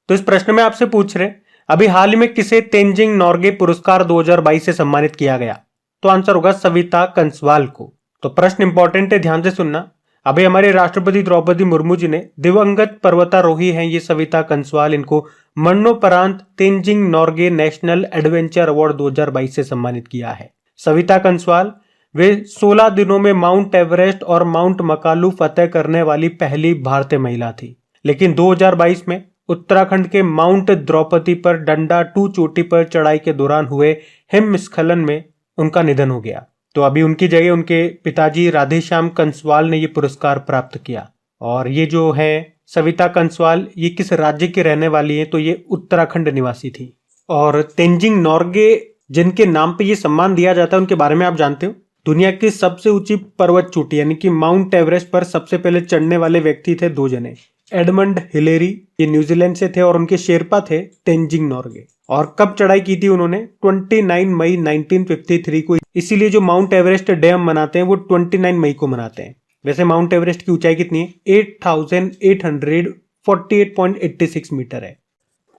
तो इस प्रश्न में आपसे पूछ रहे अभी हाल ही में किसे तेंजिंग नॉर्गे पुरस्कार 2022 से सम्मानित किया गया? तो आंसर होगा सविता कंसवाल को। तो प्रश्न इंपॉर्टेंट है, ध्यान से सुनना। अभी हमारे राष्ट्रपति द्रौपदी मुर्मू जी ने दिवंगत पर्वतारोही हैं ये सविता कंसवाल, इनको मरणोपरांत Tenzing Norgay national adventure award 2022 से सम्मानित किया है। सविता कंसवाल वे 16 दिनों में माउंट एवरेस्ट और माउंट मकालू फतेह करने वाली पहली भारतीय महिला थी। लेकिन 2022 में उत्तराखंड के माउंट द्रौपदी पर डंडा 2 चोटी पर चढ़ाई के दौरान हुए हिमस्खलन में उनका निधन हो गया। तो अभी उनकी जगह उनके पिताजी राधेश्याम कंसवाल ने ये पुरस्कार प्राप्त किया। और ये जो है सविता कंसवाल, ये किस राज्य की रहने वाली है? तो ये उत्तराखंड निवासी थी। और तेंजिंग नॉर्गे जिनके नाम पे ये सम्मान दिया जाता है उनके बारे में आप जानते हो? दुनिया की सबसे ऊंची पर्वत चोटी यानी कि माउंट एवरेस्ट पर सबसे पहले चढ़ने वाले व्यक्ति थे 2 जने। एडमंड हिलेरी, ये न्यूजीलैंड से थे और उनके शेरपा थे तेंजिंग नॉर्गे। और कब चढ़ाई की थी उन्होंने? 29 मई 1953 को। इसीलिए जो माउंट एवरेस्ट डैम मनाते हैं वो 29 मई को मनाते हैं। वैसे माउंट एवरेस्ट की ऊंचाई कितनी है? 8848.86 मीटर है।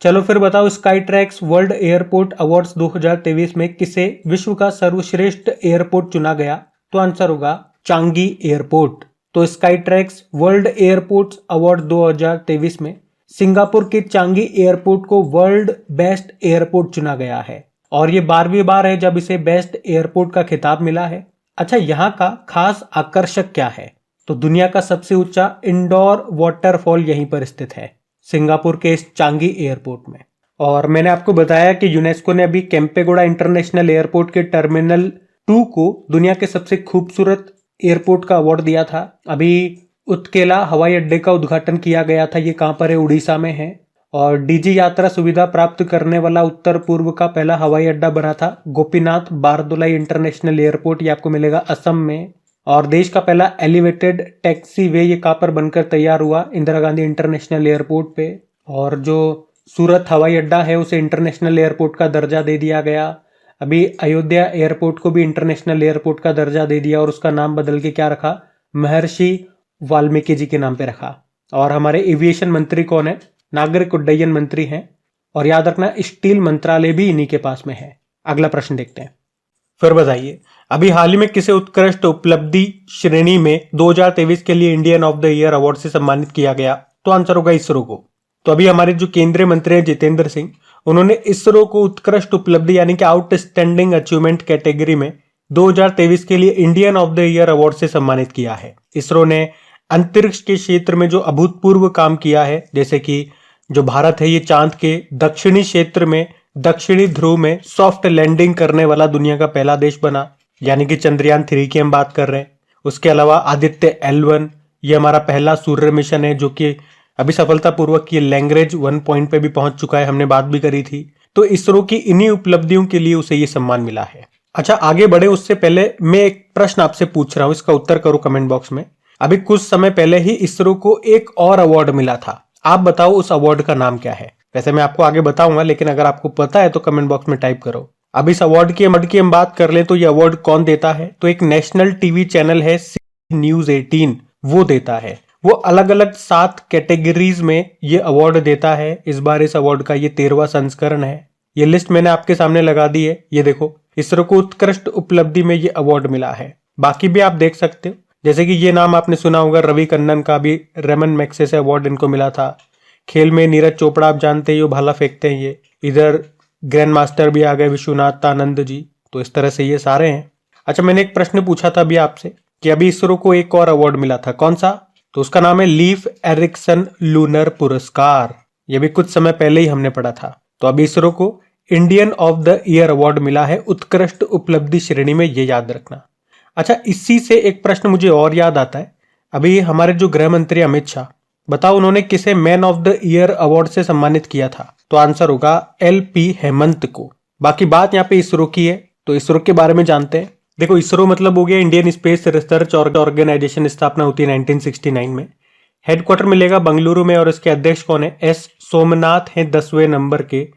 चलो फिर बताओ, sky tracks world airport awards 2023 में किसे विश्व का सर्वश्रेष्ठ एयरपोर्ट चुना गया? तो आंसर होगा चांगी एयरपोर्ट। तो sky tracks world airport award 2023 में सिंगापुर के चांगी एयरपोर्ट को वर्ल्ड बेस्ट एयरपोर्ट चुना गया है। और ये 12वीं बार है जब इसे बेस्ट एयरपोर्ट का खिताब मिला है। अच्छा, यहाँ का खास आकर्षक क्या है? तो दुनिया का सबसे ऊंचा इंडोर वाटरफॉल यहीं पर स्थित है, सिंगापुर के इस चांगी एयरपोर्ट में। और मैंने आपको बताया कि यूनेस्को ने अभी केम्पेगौड़ा इंटरनेशनल एयरपोर्ट के टर्मिनल 2 को दुनिया के सबसे खूबसूरत एयरपोर्ट का अवार्ड दिया था। अभी उत्केला हवाई अड्डे का उद्घाटन किया गया था। ये कहां पर है? उड़ीसा में है। और डीजी यात्रा सुविधा प्राप्त करने वाला उत्तर पूर्व का पहला हवाई अड्डा बना था गोपीनाथ बारदोलाई इंटरनेशनल एयरपोर्ट, ये आपको मिलेगा असम में। और देश का पहला एलिवेटेड टैक्सी वे ये कहां पर बनकर तैयार हुआ? इंदिरा गांधी इंटरनेशनल एयरपोर्ट पे। और जो सूरत हवाई अड्डा है उसे इंटरनेशनल एयरपोर्ट का दर्जा दे दिया गया। अभी अयोध्या एयरपोर्ट को भी इंटरनेशनल एयरपोर्ट का दर्जा दे दिया और उसका नाम बदल के क्या रखा? महर्षि वाल्मीकि जी के नाम पे रखा। और हमारे एविएशन मंत्री कौन है? नागरिक उड्डयन मंत्री हैं। और याद रखना, स्टील मंत्रालय भी इन्हीं के पास में है। अगला प्रश्न देखते हैं। फिर बताइए, अभी हाल ही में किसे उत्कृष्ट उपलब्धि श्रेणी में 2023 के लिए Indian of the year award से सम्मानित किया गया? तो आंसर होगा इसरो को। तो अभी हमारे जो केंद्रीय मंत्री हैं जितेंद्र सिंह, उन्होंने इसरो को उत्कृष्ट उपलब्धि यानी कि आउटस्टैंडिंग अचीवमेंट कैटेगरी में 2023 के लिए Indian of the year award से सम्मानित किया है। इसरो ने अंतरिक्ष के क्षेत्र में जो अभूतपूर्व काम किया है, जैसे कि जो भारत है ये चांद के दक्षिणी क्षेत्र में दक्षिणी ध्रुव में सॉफ्ट लैंडिंग करने वाला दुनिया का पहला देश बना, यानी कि चंद्रयान 3 की हम बात कर रहे हैं। उसके अलावा आदित्य L1 ये हमारा पहला सूर्य मिशन है जो कि अभी सफलतापूर्वक ये लैंग्वेज 1 पॉइंट पे भी पहुंच चुका है, हमने बात भी करी थी। तो इसरो की इन्हीं उपलब्धियों के लिए उसे ये सम्मान मिला है। अच्छा, आगे बढ़े उससे पहले मैं एक प्रश्न आपसे पूछ रहा हूं, इसका उत्तर करो कमेंट बॉक्स में। अभी कुछ समय पहले ही इसरो को एक और अवार्ड मिला था, आप बताओ उस अवार्ड का नाम क्या है? वैसे मैं आपको आगे बताऊंगा, लेकिन अगर आपको पता है तो कमेंट बॉक्स में टाइप करो। अब इस अवार्ड की हम बात कर ले तो ये अवार्ड कौन देता है? तो एक नेशनल टीवी चैनल है न्यूज 18, वो देता है। वो अलग अलग 7 कैटेगरीज में ये अवार्ड देता है। इस बार इस अवार्ड का ये 13वां संस्करण है। ये लिस्ट मैंने आपके सामने लगा दी है, ये देखो। इसरो को उत्कृष्ट उपलब्धि में ये अवार्ड मिला है। बाकी भी आप देख सकते हो, जैसे कि ये नाम आपने सुना होगा रवि कन्नन का, भी रेमन मैग्सेसे अवार्ड इनको मिला था। खेल में नीरज चोपड़ा आप जानते हैं, भाला फेंकते हैं ये। इधर ग्रैंड मास्टर भी आ गए विश्वनाथ आनंद जी। तो इस तरह से ये सारे हैं। अच्छा, मैंने एक प्रश्न पूछा था अभी आपसे कि अभी इसरो को एक और अवार्ड मिला था, कौन सा? तो उसका नाम है लीफ एरिक्सन लूनर पुरस्कार। ये भी कुछ समय पहले ही हमने पढ़ा था। तो अभी इसरो को Indian of the year award मिला है उत्कृष्ट उपलब्धि श्रेणी में, ये याद रखना। अच्छा, इसी से एक प्रश्न मुझे और याद आता है। अभी हमारे जो गृह मंत्री अमित शाह, बताओ उन्होंने किसे man of the year award से सम्मानित किया था? तो आंसर होगा LP हेमंत को। बाकी बात यहाँ पे इसरो की है, तो इसरो के बारे में जानते हैं। देखो, इसरो मतलब हो गया इंडियन स्पेस रिसर्च ऑर्गेनाइजेशन, स्थापना होती है 1969 में। हेडक्वार्टर मिलेगा बंगलुरु में और इसके अध्यक्ष कौन है? S सोमनाथ हैं 10वें नंबर के।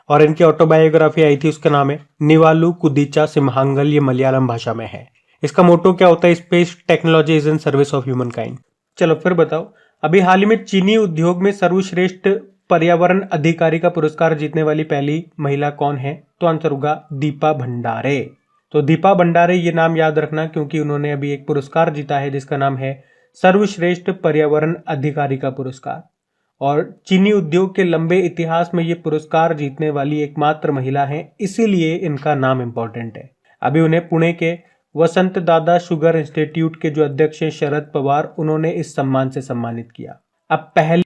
और इनकी ऑटोबायोग्राफी आई थी, उसका नाम है निवालू कुदीचा सिम्हांगल, ये मलयालम भाषा में है। इसका मोटो क्या होता है? Space technology is in service of human kind. चलो फिर बताओ, अभी हाल ही में चीनी उद्योग में सर्वश्रेष्ठ पर्यावरण अधिकारी का पुरस्कार जीतने वाली पहली महिला कौन है? तो आंसर होगा दीपा भंडारे। तो दीपा भंडारे ये नाम याद रखना क्योंकि उन्होंने अभी एक पुरस्कार जीता है जिसका नाम है सर्वश्रेष्ठ पर्यावरण अधिकारी का पुरस्कार। और चीनी उद्योग के लंबे इतिहास में ये पुरस्कार जीतने वाली एकमात्र महिला है, इसीलिए इनका नाम इंपॉर्टेंट है। अभी उन्हें पुणे के वसंत दादा शुगर इंस्टीट्यूट के जो अध्यक्ष हैं शरद पवार, उन्होंने इस सम्मान से सम्मानित किया। अब पहली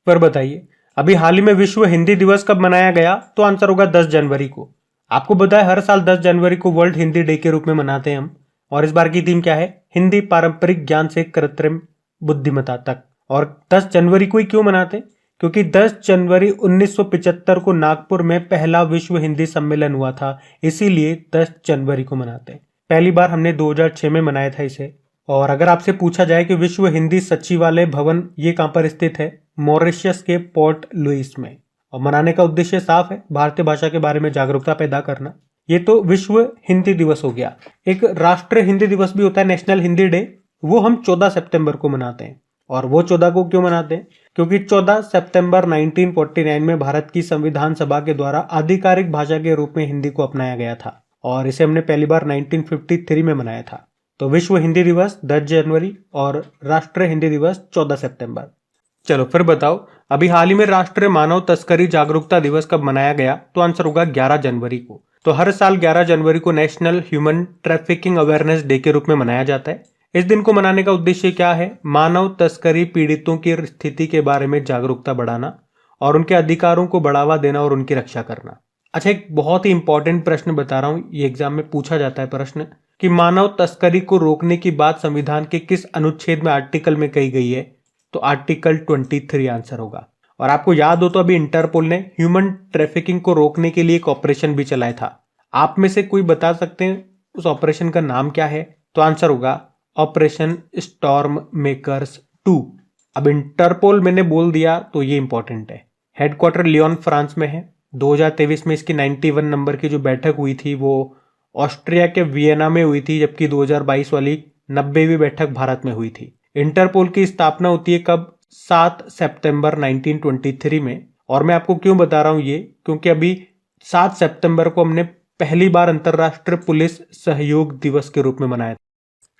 पर बताइए, अभी हाल ही में विश्व हिंदी दिवस कब मनाया गया? तो आंसर होगा 10 जनवरी को। आपको बताया हर साल 10 जनवरी को वर्ल्ड हिंदी डे के रूप में मनाते हैं हम। और इस बार की थीम क्या है? हिंदी पारंपरिक ज्ञान से कृत्रिम बुद्धिमत्ता तक। और 10 जनवरी को ही क्यों मनाते हैं? क्योंकि 10 जनवरी 1975 को नागपुर में पहला विश्व हिंदी सम्मेलन हुआ था, इसीलिए 10 जनवरी को मनाते हैं। पहली बार हमने 2006 में मनाया था इसे। और अगर आपसे पूछा जाए कि विश्व हिंदी सचिवालय भवन ये कहां पर स्थित है? मॉरिशस के पोर्ट लुइस में। और मनाने का उद्देश्य साफ है, भारतीय भाषा के बारे में जागरूकता पैदा करना। ये तो विश्व हिंदी दिवस हो गया। एक राष्ट्रीय हिंदी दिवस भी होता है, नेशनल हिंदी डे, वो हम 14 सितंबर को मनाते हैं। और वो 14 को क्यों मनाते हैं? क्योंकि 14 सितंबर 1949 में भारत की संविधान सभा के द्वारा आधिकारिक भाषा के रूप में हिंदी को अपनाया गया था और इसे हमने पहली बार 1953 में मनाया था। तो विश्व हिंदी दिवस 10 जनवरी और राष्ट्रीय हिंदी दिवस 14 सितंबर। चलो फिर बताओ, अभी हाल ही में राष्ट्रीय मानव तस्करी जागरूकता दिवस कब मनाया गया? तो आंसर होगा 11 जनवरी को। तो हर साल 11 जनवरी को national human trafficking awareness day के रूप में मनाया जाता है। इस दिन को मनाने का उद्देश्य क्या है? मानव तस्करी पीड़ितों की स्थिति के बारे में जागरूकता बढ़ाना और उनके अधिकारों को बढ़ावा देना और उनकी रक्षा करना। अच्छा, एक बहुत ही इंपॉर्टेंट प्रश्न बता रहा हूं, ये एग्जाम में पूछा जाता है प्रश्न कि मानव तस्करी को रोकने की बात संविधान के किस अनुच्छेद में आर्टिकल में कही गई है? तो आर्टिकल 23 आंसर होगा। और आपको याद हो तो अभी इंटरपोल ने ह्यूमन ट्रैफिकिंग को रोकने के लिए एक ऑपरेशन भी चलाया था। आप में से कोई बता सकते हैं उस ऑपरेशन का नाम क्या है? तो आंसर होगा ऑपरेशन स्टॉर्म मेकर्स 2। अब इंटरपोल मैंने बोल दिया तो ये इंपॉर्टेंट है। हेडक्वार्टर लियोन फ्रांस में है। 2023 में इसकी 91 नंबर की जो बैठक हुई थी वो ऑस्ट्रिया के वियना में हुई थी, जबकि 2022 वाली 90वीं बैठक भारत में हुई थी। इंटरपोल की स्थापना होती है कब? 7 सितंबर 1923 में। और मैं आपको क्यों बता रहा हूं ये? क्योंकि अभी 7 सितंबर को हमने पहली बार अंतरराष्ट्रीय पुलिस सहयोग दिवस के रूप में मनाया।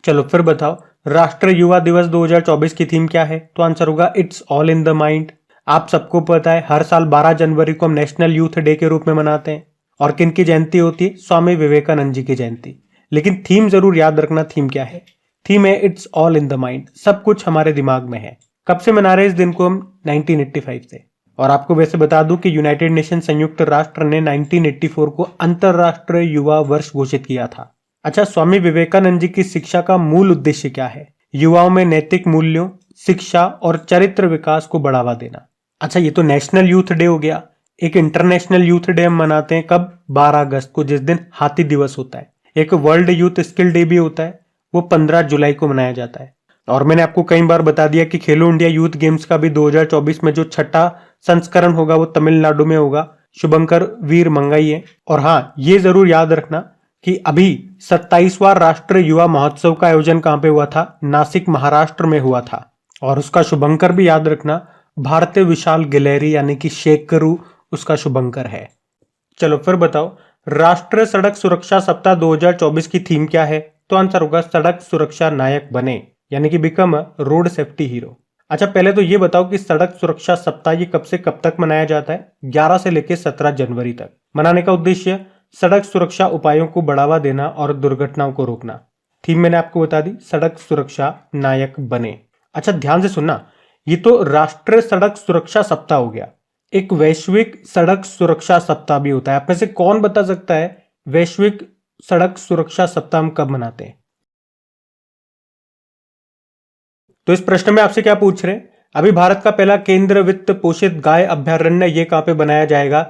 चलो फिर बताओ, राष्ट्रीय युवा दिवस 2024 की थीम क्या है? तो आंसर होगा it's all in the mind. आप सबको पता है हर साल 12 जनवरी को हम नेशनल यूथ डे के रूप में मनाते हैं। और किन की जयंती होती है? स्वामी विवेकानंद जी की जयंती। लेकिन थीम जरूर याद रखना, थीम क्या है? थीम है it's all in the mind, सब कुछ हमारे दिमाग में है। कब से मना रहे हैं इस दिन को हम? 1985 से। और आपको वैसे बता दूं कि यूनाइटेड नेशन संयुक्त राष्ट्र ने 1984 को अंतरराष्ट्रीय युवा वर्ष घोषित किया था। अच्छा, स्वामी विवेकानंद जी की शिक्षा का मूल उद्देश्य क्या है? युवाओं में नैतिक मूल्यों, शिक्षा और चरित्र विकास को बढ़ावा देना। अच्छा, ये तो नेशनल यूथ डे हो गया। एक इंटरनेशनल यूथ डे हम मनाते हैं कब? 12 अगस्त को, जिस दिन हाथी दिवस होता है। एक वर्ल्ड यूथ स्किल डे भी होता है, वो 15 जुलाई को मनाया जाता है। और मैंने आपको कई बार बता दिया कि खेलो इंडिया यूथ गेम्स का भी 2024 में जो छठा संस्करण होगा वो तमिलनाडु में होगा। शुभंकर वीर मंगाई है। और हाँ, ये जरूर याद रखना कि अभी 27वां राष्ट्रीय युवा महोत्सव का आयोजन कहां पे हुआ था? नासिक महाराष्ट्र में हुआ था। और उसका शुभंकर भी याद रखना, भारतीय विशाल गैलेरी यानी कि शेकरू उसका शुभंकर है। चलो फिर बताओ, राष्ट्रीय सड़क सुरक्षा सप्ताह 2024 की थीम क्या है? तो आंसर होगा सड़क सुरक्षा नायक बने, यानी कि become a road safety hero. अच्छा, पहले तो ये बताओ कि सड़क सुरक्षा सप्ताह ये कब से कब तक मनाया जाता है? 11 से लेकर 17 जनवरी तक। मनाने का उद्देश्य सड़क सुरक्षा उपायों को बढ़ावा देना और दुर्घटनाओं को रोकना। थीम मैंने आपको बता दी, सड़क सुरक्षा नायक बने। अच्छा, ध्यान से सुनना, ये तो राष्ट्रीय सड़क सुरक्षा सप्ताह हो गया। एक वैश्विक सड़क सुरक्षा सप्ताह भी होता है। आप में से कौन बता सकता है वैश्विक सड़क सुरक्षा सप्ताह हम कब मनाते हैं? तो इस प्रश्न में आपसे क्या पूछ रहे हैं? अभी भारत का पहला केंद्र वित्त पोषित गाय अभ्यारण्य ये कहां पे बनाया जाएगा?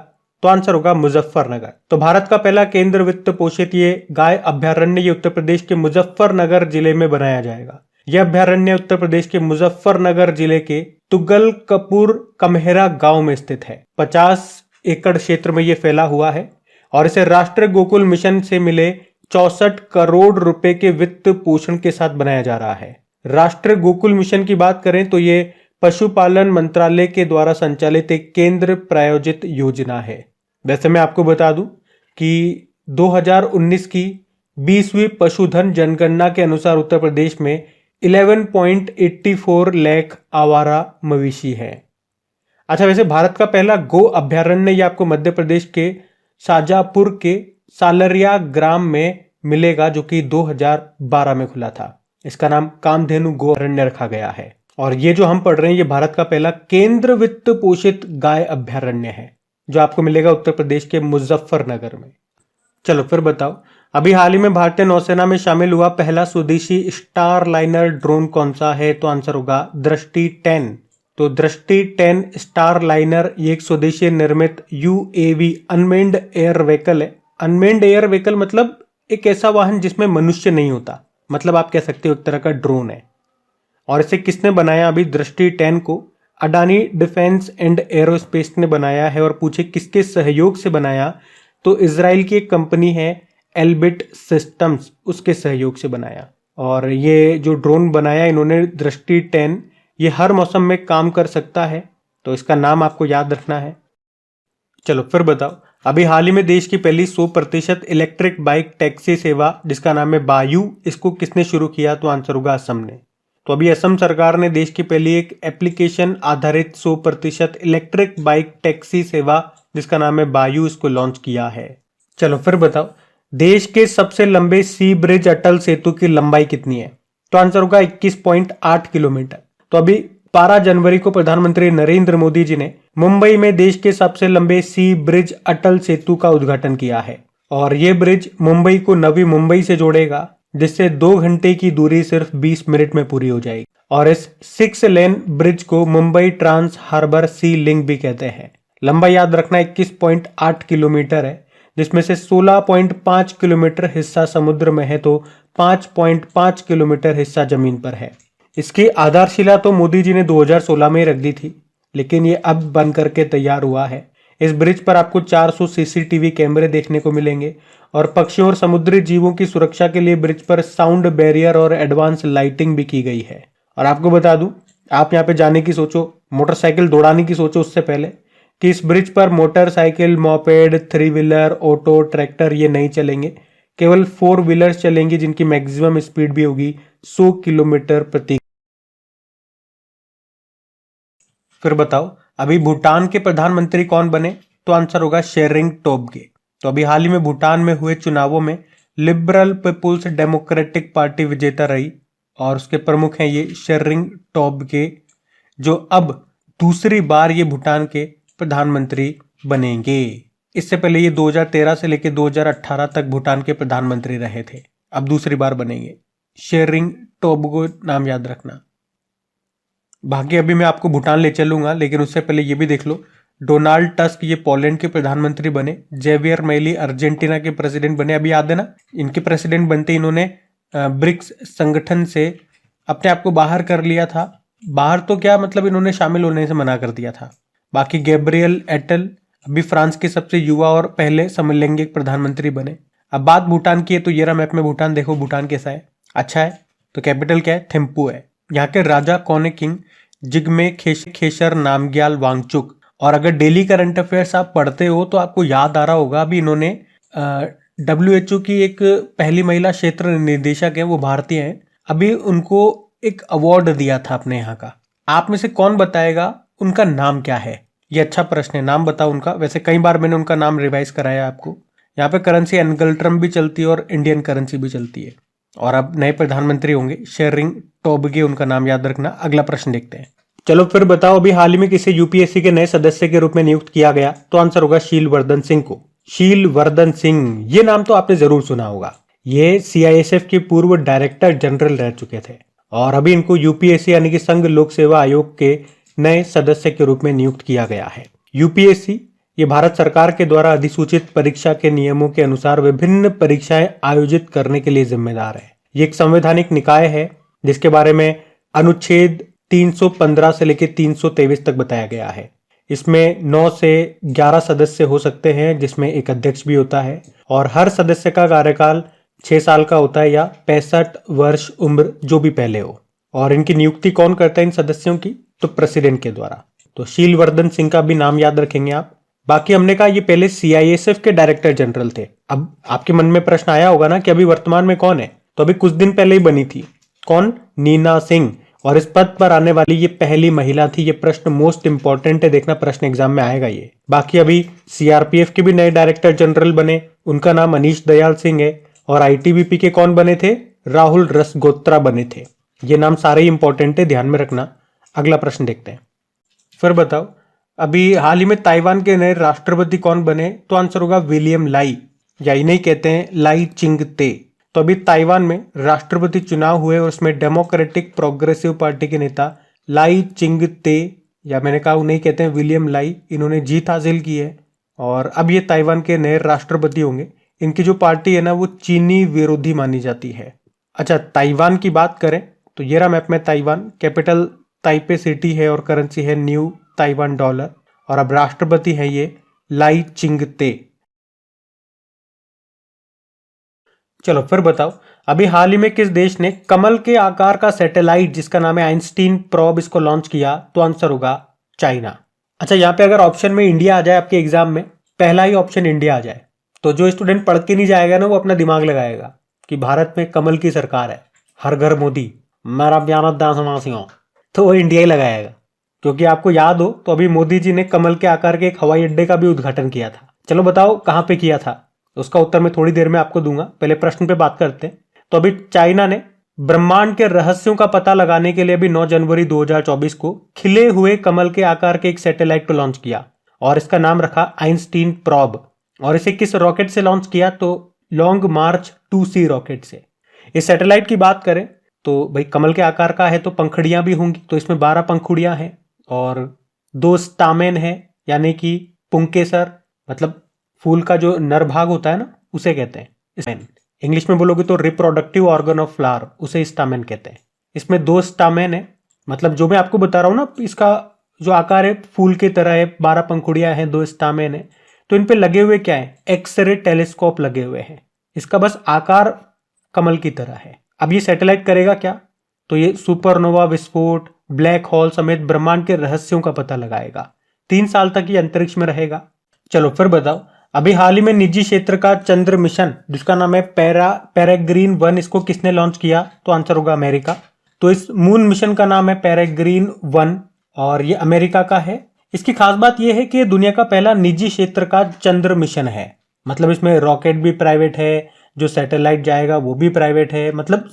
तो आंसर होगा मुजफ्फरनगर। तो भारत का पहला केंद्र वित्त पोषित ये गाय अभ्यारण्य ये उत्तर प्रदेश के मुजफ्फरनगर जिले में बनाया जाएगा। यह अभ्यारण्य उत्तर प्रदेश के मुजफ्फरनगर जिले के तुगलकपुर कमहेरा गांव में स्थित है। 50 एकड़ क्षेत्र में यह फैला हुआ है और इसे राष्ट्रीय गोकुल मिशन से मिले 64 करोड़ रुपए के वित्त पोषण के साथ बनाया जा रहा है। राष्ट्रीय गोकुल मिशन की बात करें तो ये पशुपालन मंत्रालय के द्वारा संचालित एक केंद्र प्रायोजित योजना है। वैसे मैं आपको बता दूं कि 2019 की 20वीं पशुधन जनगणना के अनुसार उत्तर प्रदेश में 11.84 लाख आवारा मवेशी हैं। अच्छा, वैसे भारत का पहला गो अभयारण्य ये आपको मध्य प्रदेश के शाजापुर के सालरिया ग्राम में मिलेगा, जो कि 2012 में खुला था। इसका नाम कामधेनु गो अभयारण्य रखा गया है। और ये जो हम पढ़ रहे हैं ये भारत का पहला केंद्र वित्त पोषित गाय अभयारण्य है, जो आपको मिलेगा उत्तर प्रदेश के मुजफ्फरनगर में। चलो फिर बताओ, अभी हाल ही में भारतीय नौसेना में शामिल हुआ पहला स्वदेशी स्टार लाइनर ड्रोन कौन सा है? तो आंसर होगा दृष्टि 10। तो दृष्टि 10 स्टार लाइनर ये एक स्वदेशी निर्मित यूएवी अनमेन्ड एयर व्हीकल है। अनमेन्ड एयर व्हीकल मतलब एक ऐसा वाहन जिसमें मनुष्य नहीं होता, मतलब आप कह सकते हो एक तरह का ड्रोन है। और इसे किसने बनाया? अभी दृष्टि 10 को अडानी डिफेंस एंड एरोस्पेस ने बनाया है। और पूछे किसके सहयोग से बनाया? तो इजराइल की एक कंपनी है एल्बिट सिस्टम्स, उसके सहयोग से बनाया। और ये जो ड्रोन बनाया इन्होंने दृष्टि 10, ये हर मौसम में काम कर सकता है, तो इसका नाम आपको याद रखना है। चलो फिर बताओ, अभी हाल ही में देश की पहली 100% इलेक्ट्रिक बाइक टैक्सी सेवा जिसका नाम है बायू, इसको किसने शुरू किया? तो आंसर होगा असम ने। तो अभी असम सरकार ने देश की पहली एक एप्लीकेशन आधारित 100% इलेक्ट्रिक बाइक टैक्सी सेवा जिसका नाम है बायू, इसको लॉन्च किया है। चलो फिर बताओ, देश के सबसे लंबे सी ब्रिज अटल सेतु की लंबाई कितनी है? तो आंसर होगा 21.8 किलोमीटर। तो अभी 12 जनवरी को प्रधानमंत्री नरेंद्र मोदी जी ने मुंबई में देश के सबसे लंबे सी ब्रिज अटल सेतु का उद्घाटन किया है। और ये ब्रिज मुंबई को नवी मुंबई से जोड़ेगा, जिससे 2 घंटे की दूरी सिर्फ 20 मिनट में पूरी हो जाएगी। और इस 6 लेन ब्रिज को Mumbai trans harbour sea link भी कहते हैं। लंबाई याद रखना 21.8 किलोमीटर है, जिसमें से 16.5 किलोमीटर हिस्सा समुद्र में है, तो 5.5 किलोमीटर हिस्सा जमीन पर है। इसकी आधारशिला तो मोदी जी ने 2016 में रख दी थी, लेकिन ये अब बन करके तैयार हुआ है। इस ब्रिज पर आपको 400 सीसीटीवी कैमरे देखने को मिलेंगे। और पक्षियों और समुद्री जीवों की सुरक्षा के लिए ब्रिज पर साउंड बैरियर और एडवांस लाइटिंग भी की गई है। और आपको बता दूं, आप यहाँ पे जाने की सोचो, मोटरसाइकिल दौड़ाने की सोचो, उससे पहले कि इस ब्रिज पर motorcycle, moped, 3 wheeler, auto, tractor ये नहीं चलेंगे। केवल 4 व्हीलर्स चलेंगी, जिनकी मैक्सिमम स्पीड भी होगी 100 किलोमीटर प्रति। फिर बताओ, अभी भूटान के प्रधानमंत्री कौन बने? तो आंसर होगा शेरिंग टोब्गे। तो अभी हाल ही में भूटान में हुए चुनावों में लिबरल पीपुल्स डेमोक्रेटिक पार्टी विजेता रही, और उसके प्रमुख हैं ये शेरिंग टोब्गे, जो अब दूसरी बार ये भूटान के प्रधानमंत्री बनेंगे। इससे पहले ये 2013 से लेकर 2018 तक भूटान के प्रधानमंत्री रहे थे, अब दूसरी बार बनेंगे। शेरिंग टोब्गे नाम याद रखना। बाकी अभी मैं आपको भूटान ले चलूंगा, लेकिन उससे पहले ये भी देख लो, डोनाल्ड टस्क ये पोलैंड के प्रधानमंत्री बने, जेवियर मेली अर्जेंटीना के प्रेसिडेंट बने। अभी याद है ना, इनके प्रेसिडेंट बनते इन्होंने ब्रिक्स संगठन से अपने आप को बाहर कर लिया था। बाहर तो क्या, मतलब इन्होंने शामिल होने से मना कर दिया था। बाकी गैब्रियल एटल अभी फ्रांस के सबसे युवा और पहले समलैंगिक प्रधानमंत्री बने। अब बात भूटान की है, तो ये रहा मैप में भूटान, देखो भूटान कैसा है, अच्छा है। तो कैपिटल क्या है? थिम्पू है। यहाँ के राजा कौन है? किंग जिग्मे खेसर नामग्याल वांगचुक। और अगर डेली करंट अफेयर्स आप पढ़ते हो तो आपको याद आ रहा होगा, अभी इन्होंने WHO की एक पहली महिला क्षेत्र निदेशक है, वो भारतीय हैं, अभी उनको एक अवार्ड दिया था अपने यहाँ का। आप में से कौन बताएगा उनका नाम क्या है? ये अच्छा प्रश्न है, नाम बताओ उनका। वैसे कई बार मैंने उनका नाम रिवाइज कराया आपको। यहाँ पे करेंसी एंगल्ट्रम भी चलती है और इंडियन करेंसी भी चलती है। और अब नए प्रधानमंत्री होंगे, शेरिंग टोब्गे उनका नाम याद रखना। अगला प्रश्न देखते हैं। चलो फिर बताओ, अभी हाल ही में किसे यूपीएससी के नए सदस्य के रूप में नियुक्त किया गया? तो आंसर होगा शीलवर्धन सिंह को। शीलवर्धन सिंह, ये नाम तो आपने जरूर सुना होगा। ये सीआईएसएफ के पूर्व डायरेक्टर जनरल रह चुके थे, और अभी इनको यूपीएससी यानी कि संघ लोक सेवा आयोग के नए सदस्य के रूप में नियुक्त किया गया है। यूपीएससी ये भारत सरकार के द्वारा अधिसूचित परीक्षा के नियमों के अनुसार विभिन्न परीक्षाएं आयोजित करने के लिए जिम्मेदार है। ये एक संवैधानिक निकाय है, जिसके बारे में अनुच्छेद 315 से लेकर 323 तक बताया गया है। इसमें 9 से 11 सदस्य हो सकते हैं, जिसमें एक अध्यक्ष भी होता है, और हर सदस्य का कार्यकाल 6 साल का होता है, या 65 वर्ष उम्र जो भी पहले हो। और इनकी नियुक्ति कौन करता है इन सदस्यों की? तो प्रेसिडेंट के द्वारा। तो शीलवर्धन सिंह का भी नाम याद रखेंगे आप। बाकी हमने कहा ये पहले सीआईएसएफ के डायरेक्टर जनरल थे। अब आपके मन में प्रश्न आया होगा ना कि अभी वर्तमान में कौन है, तो अभी कुछ दिन पहले ही बनी थी। कौन? नीना सिंह। और इस पद पर आने वाली ये पहली महिला थी। ये प्रश्न मोस्ट इंपॉर्टेंट है, देखना प्रश्न एग्जाम में आएगा ये। बाकी अभी सीआरपीएफ के भी नए डायरेक्टर जनरल बने, उनका नाम अनीश दयाल सिंह है। और आईटीबीपी के कौन बने थे? राहुल रसगोत्रा बने थे। ये नाम सारे ही इंपॉर्टेंट है, ध्यान में रखना। अगला प्रश्न देखते हैं। फिर बताओ, अभी हाल ही में ताइवान के नए राष्ट्रपति कौन बने? तो आंसर होगा विलियम लाई, या इन्हें कहते हैं लाई चिंगते। तो अभी ताइवान में राष्ट्रपति चुनाव हुए और उसमें डेमोक्रेटिक प्रोग्रेसिव पार्टी के नेता लाई चिंगते, या मैंने कहा उन्हें कहते हैं विलियम लाई, इन्होंने जीत हासिल की है और अब ये ताइवान के नए राष्ट्रपति होंगे। इनकी जो पार्टी है ना वो चीनी विरोधी मानी जाती है। अच्छा, ताइवान की बात करें तो ये रहा मैप में ताइवान। कैपिटल ताइपे सिटी है और करेंसी है न्यू ताइवान डॉलर। और अब राष्ट्रपति है ये लाई चिंगते। चलो फिर बताओ, अभी हाल ही में किस देश ने कमल के आकार का सैटेलाइट जिसका नाम है आइंस्टीन प्रोब इसको लॉन्च किया? तो आंसर होगा चाइना। अच्छा, यहाँ पे अगर ऑप्शन में इंडिया आ जाए आपके एग्जाम में, पहला ही ऑप्शन इंडिया आ जाए, तो जो स्टूडेंट पढ़ के नहीं जाएगा ना वो अपना दिमाग लगाएगा कि भारत में कमल की सरकार है, हर घर मोदी, मेरा प्यारा देशवासियों, तो वो इंडिया ही लगाएगा। क्योंकि आपको याद हो तो अभी मोदी जी ने कमल के आकार के एक हवाई अड्डे का भी उद्घाटन किया था। चलो बताओ कहां पे किया था, उसका उत्तर मैं थोड़ी देर में आपको दूंगा, पहले प्रश्न पे बात करते हैं। तो अभी चाइना ने ब्रह्मांड के रहस्यों का पता लगाने के लिए अभी 9 जनवरी 2024 को खिले हुए कमल के आकार के एक सैटेलाइट को लॉन्च किया और इसका नाम रखा आइंस्टीन प्रोब। और इसे किस रॉकेट से लॉन्च किया? तो लॉन्ग मार्च 2C रॉकेट से। इस सैटेलाइट की बात करें तो भाई कमल के आकार का है तो पंखुड़ियां भी होंगी, तो इसमें 12 पंखुड़ियां हैं और 2 स्टामेन है, यानी कि पुंकेसर, मतलब फूल का जो नर भाग होता है ना उसे कहते हैं। इंग्लिश में बोलोगे तो रिप्रोडक्टिव ऑर्गन ऑफ फ्लावर, उसे स्टामेन कहते हैं। इसमें 2 स्टामेन है, मतलब जो मैं आपको बता रहा हूं ना, इसका जो आकार है फूल की तरह है, 12 पंखुड़ियां हैं, 2 स्टामेन है। तो इन पे लगे हुए क्या है? एक्सरे टेलीस्कोप लगे हुए हैं। इसका बस आकार कमल की तरह है। अब ये सैटेलाइट करेगा क्या? तो ये सुपरनोवा विस्फोट, ब्लैक होल समेत ब्रह्मांड के रहस्यों का पता लगाएगा। 3 साल तक ये अंतरिक्ष में रहेगा। चलो फिर बताओ, अभी हाल ही में निजी क्षेत्र का चंद्र मिशन जिसका नाम है पेरेग्रीन 1, इसको किसने लॉन्च किया? तो आंसर होगा अमेरिका। तो इस मून मिशन का नाम है पेरेग्रीन 1 और ये अमेरिका का है। इसकी खास बात यह है कि ये दुनिया का पहला निजी क्षेत्र का चंद्र मिशन है। मतलब इसमें रॉकेट भी प्राइवेट है, जो सैटेलाइट जाएगा वो भी प्राइवेट है, मतलब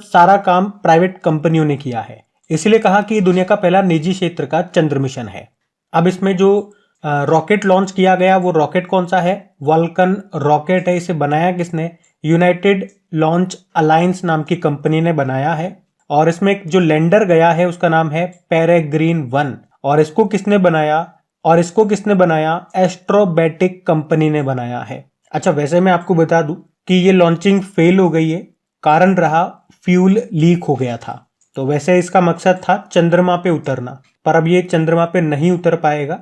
सारा काम प्राइवेट कंपनियों ने किया है। इसलिए कहा कि दुनिया का पहला निजी क्षेत्र का चंद्र मिशन है। अब इसमें जो रॉकेट लॉन्च किया गया वो रॉकेट कौन सा है? वल्कन रॉकेट है। इसे बनाया किसने? यूनाइटेड लॉन्च अलायंस नाम की कंपनी ने बनाया है। और इसमें जो लैंडर गया है उसका नाम है पेरेग्रीन 1। और इसको किसने बनाया? एस्ट्रोबैटिक कंपनी ने बनाया है। अच्छा, वैसे मैं आपको बता दूं कि ये लॉन्चिंग फेल हो गई है, कारण रहा फ्यूल लीक हो गया था। तो वैसे इसका मकसद था चंद्रमा पे उतरना, पर अब ये चंद्रमा पे नहीं उतर पाएगा,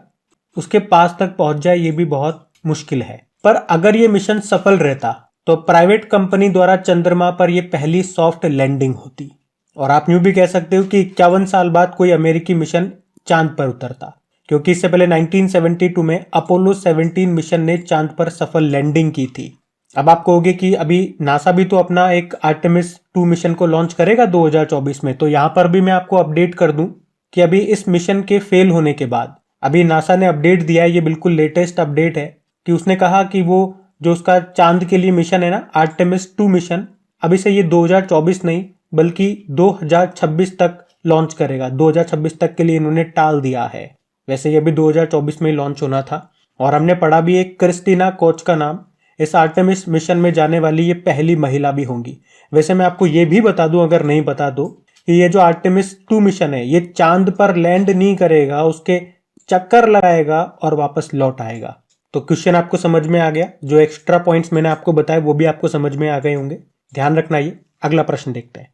उसके पास तक पहुंच जाए ये भी बहुत मुश्किल है। पर अगर ये मिशन सफल रहता तो प्राइवेट कंपनी द्वारा चंद्रमा पर ये पहली सॉफ्ट लैंडिंग होती। और आप यूं भी कह सकते हो कि 51 साल बाद कोई अमेरिकी मिशन चांद पर उतरता, क्योंकि इससे पहले 1972 में अपोलो 17 मिशन ने चांद पर सफल लैंडिंग की थी। अब आप कहोगे कि अभी नासा भी तो अपना एक आर्टेमिस 2 मिशन को लॉन्च करेगा 2024 में, तो यहां पर भी मैं आपको अपडेट कर दूं कि अभी इस मिशन के फेल होने के बाद अभी नासा ने अपडेट दिया है, ये बिल्कुल लेटेस्ट अपडेट है, कि उसने कहा कि वो जो उसका चांद के लिए मिशन है ना आर्टेमिस 2 मिशन, अभी से ये 2024 नहीं बल्कि 2026 तक लॉन्च करेगा। 2026 तक के लिए इन्होंने टाल दिया है। वैसे ये भी 2024 में लॉन्च होना था। और हमने पढ़ा भी एक क्रिस्टीना कोच का नाम, इस आर्टेमिस मिशन में जाने वाली ये पहली महिला भी होंगी। वैसे मैं आपको ये भी बता दूं, अगर नहीं बता दो, कि ये जो आर्टेमिस 2 मिशन है ये चांद पर लैंड नहीं करेगा, उसके चक्कर लगाएगा और वापस लौट आएगा। तो क्वेश्चन आपको समझ में आ गया, जो एक्स्ट्रा पॉइंट्स मैंने आपको बताए वो भी आपको समझ में आ गए होंगे। ध्यान रखना। ये अगला प्रश्न देखते हैं।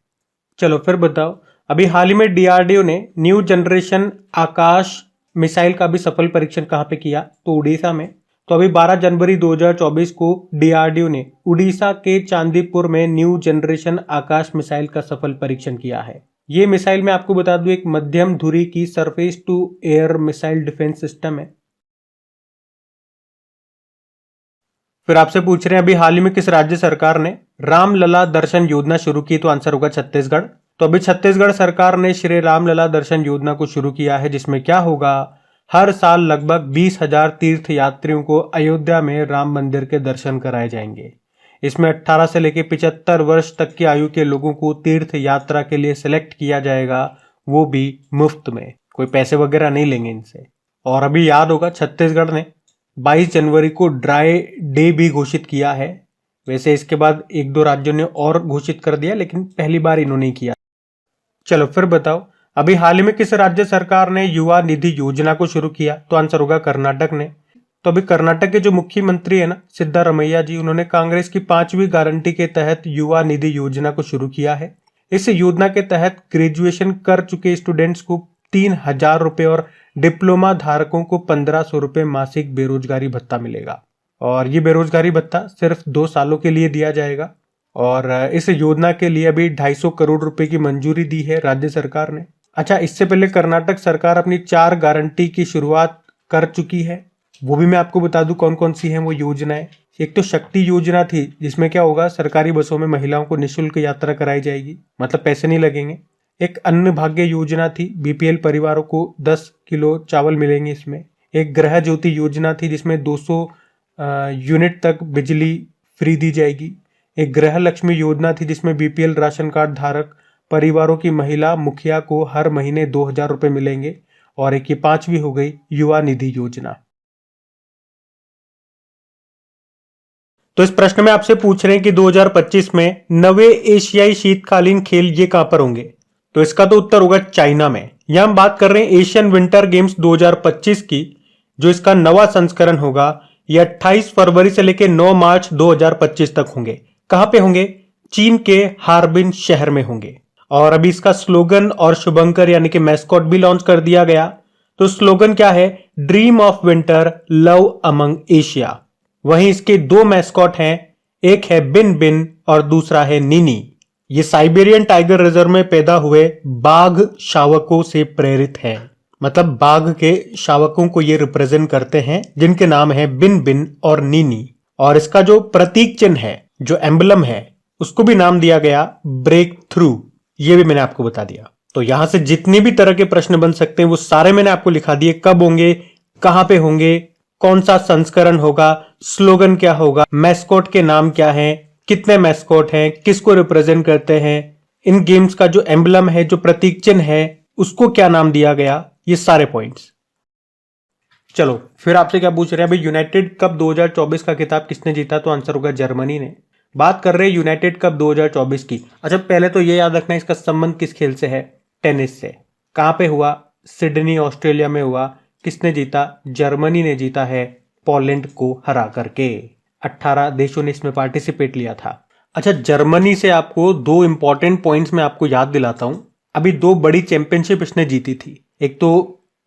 चलो फिर बताओ, अभी हाल ही में डीआरडीओ ने न्यू जनरेशन आकाश मिसाइल का भी सफल परीक्षण कहां पे किया? तो उड़ीसा में। तो अभी 12 जनवरी 2024 को डीआरडीओ ने उड़ीसा के चांदीपुर में न्यू जनरेशन आकाश मिसाइल का सफल परीक्षण किया है। ये मिसाइल मैं आपको बता दूं एक मध्यम धुरी की surface to air missile defence system है। फिर आपसे पूछ रहे हैं अभी हाल ही में किस राज्य सरकार ने रामलला दर्शन योजना शुरू की, तो आंसर होगा छत्तीसगढ़। तो अभी छत्तीसगढ़ सरकार ने श्री रामलला दर्शन योजना को शुरू किया है, जिसमें क्या होगा, हर साल लगभग 20,000 तीर्थ यात्रियों को अयोध्या में राम मंदिर के दर्शन कराए जाएंगे। इसमें 18 से लेकर 75 वर्ष तक की आयु के लोगों को तीर्थ यात्रा के लिए सिलेक्ट किया जाएगा, वो भी मुफ्त में, कोई पैसे वगैरह नहीं लेंगे इनसे। और अभी याद होगा छत्तीसगढ़ ने 22 जनवरी को ड्राई डे भी घोषित किया है। वैसे इसके बाद एक दो राज्यों ने और घोषित कर दिया, लेकिन पहली बार इन्होंने किया। चलो फिर बताओ अभी हाल ही में किस राज्य सरकार ने युवा निधि योजना को शुरू किया, तो आंसर होगा कर्नाटक ने। तो अभी कर्नाटक के जो मुख्यमंत्री है ना सिद्धारमैया जी, उन्होंने कांग्रेस की 5वीं गारंटी के तहत युवा निधि योजना को शुरू किया है। इस योजना के तहत ग्रेजुएशन कर चुके स्टूडेंट्स को 3,000 रुपए और डिप्लोमा धारकों को 1,500 रुपए मासिक बेरोजगारी भत्ता मिलेगा। और ये बेरोजगारी भत्ता सिर्फ 2 सालों के लिए दिया जाएगा। और इस योजना के लिए अभी 250 करोड़ रुपए की मंजूरी दी है राज्य सरकार ने। अच्छा, इससे पहले कर्नाटक सरकार अपनी 4 गारंटी की शुरुआत कर चुकी है, वो भी मैं आपको बता दूं कौन कौन सी हैं वो योजनाएं। एक तो शक्ति योजना थी, जिसमें क्या होगा, सरकारी बसों में महिलाओं को निःशुल्क यात्रा कराई जाएगी, मतलब पैसे नहीं लगेंगे। एक अन्न भाग्य योजना थी, बीपीएल परिवारों को 10 किलो चावल मिलेंगे इसमें। एक गृह ज्योति योजना थी, जिसमें 200 यूनिट तक बिजली फ्री दी जाएगी। एक गृह लक्ष्मी योजना थी, जिसमें बीपीएल राशन कार्ड धारक परिवारों की महिला मुखिया को हर महीने 2,000 रुपए मिलेंगे। और एक ये 5वीं हो गई युवा निधि योजना। तो इस प्रश्न में आपसे पूछ रहे हैं कि 2025 में नवे एशियाई शीतकालीन खेल ये कहां पर होंगे, तो इसका तो उत्तर होगा चाइना में। यहां हम बात कर रहे हैं एशियन विंटर गेम्स 2025 की। जो इसका नवा संस्करण होगा ये 28 फरवरी से लेकर 9 मार्च 2025 तक होंगे। कहां पे होंगे, चीन के हार्बिन शहर में होंगे। और अभी इसका स्लोगन और शुभंकर यानी कि मैस्कॉट भी लॉन्च कर दिया गया। तो स्लोगन क्या है, dream of winter love among Asia. वहीं इसके 2 मैस्कॉट हैं, एक है बिन बिन और दूसरा है नीनी। ये साइबेरियन टाइगर रिजर्व में पैदा हुए बाघ शावकों से प्रेरित है, मतलब बाघ के शावकों को ये रिप्रेजेंट करते हैं, जिनके नाम है बिन बिन और नीनी। और इसका जो प्रतीक चिन्ह है, जो एम्बलम है, उसको भी नाम दिया गया ब्रेक थ्रू। ये भी मैंने आपको बता दिया। तो यहां से जितने भी तरह के प्रश्न बन सकते हैं वो सारे मैंने आपको लिखा दिए। कब होंगे, कहां पे होंगे, कौन सा संस्करण होगा, स्लोगन क्या होगा, मैस्कॉट के नाम क्या हैं, कितने मैस्कॉट हैं, किसको रिप्रेजेंट करते हैं, इन गेम्स का जो एम्बलम है, जो प्रतीक चिन्ह है, उसको क्या नाम दिया गया, ये सारे पॉइंट्स। चलो फिर आपसे क्या पूछ रहे हैं, अभी यूनाइटेड कप 2024 का खिताब किसने जीता, तो आंसर होगा जर्मनी ने। बात कर रहे हैं यूनाइटेड कप 2024 की। अच्छा, पहले तो ये याद रखना इसका संबंध किस खेल से है, टेनिस से। कहां पे हुआ, सिडनी ऑस्ट्रेलिया में हुआ। किसने जीता, जर्मनी ने जीता है, पोलैंड को हरा करके। 18 देशों ने इसमें पार्टिसिपेट लिया था। अच्छा, जर्मनी से आपको 2 इंपॉर्टेंट पॉइंट्स मैं आपको याद दिलाता हूं। अभी 2 बड़ी चैंपियनशिप इसने जीती थी। एक तो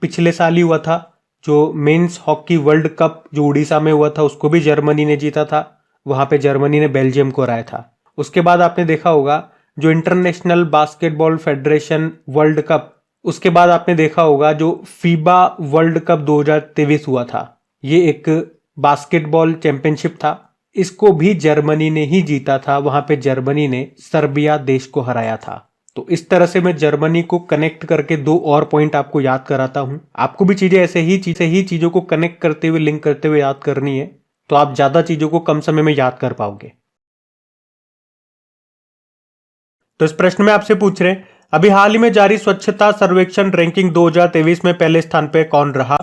पिछले साल ही हुआ था जो मेंस हॉकी वर्ल्ड कप जो उड़ीसा में हुआ था, उसको भी जर्मनी ने जीता था। वहां पे जर्मनी ने बेल्जियम को हराया था। उसके बाद आपने देखा होगा जो international basketball federation world cup, उसके बाद आपने देखा होगा जो फीबा वर्ल्ड कप 2023 हुआ था। ये एक बास्केटबॉल चैंपियनशिप था, इसको भी जर्मनी ने ही जीता था। वहां पे जर्मनी ने सर्बिया देश को हराया था। तो इस तरह से मैं जर्मनी को कनेक्ट करके 2 और पॉइंट आपको याद कराता हूं। आपको भी चीजें ऐसे ही चीजों को कनेक्ट करते हुए, लिंक करते हुए याद करनी है, तो आप ज्यादा चीजों को कम समय में याद कर पाओगे। तो इस प्रश्न में आपसे पूछ रहे हैं, अभी हाल ही में जारी स्वच्छता सर्वेक्षण रैंकिंग 2023 में पहले स्थान पे कौन रहा,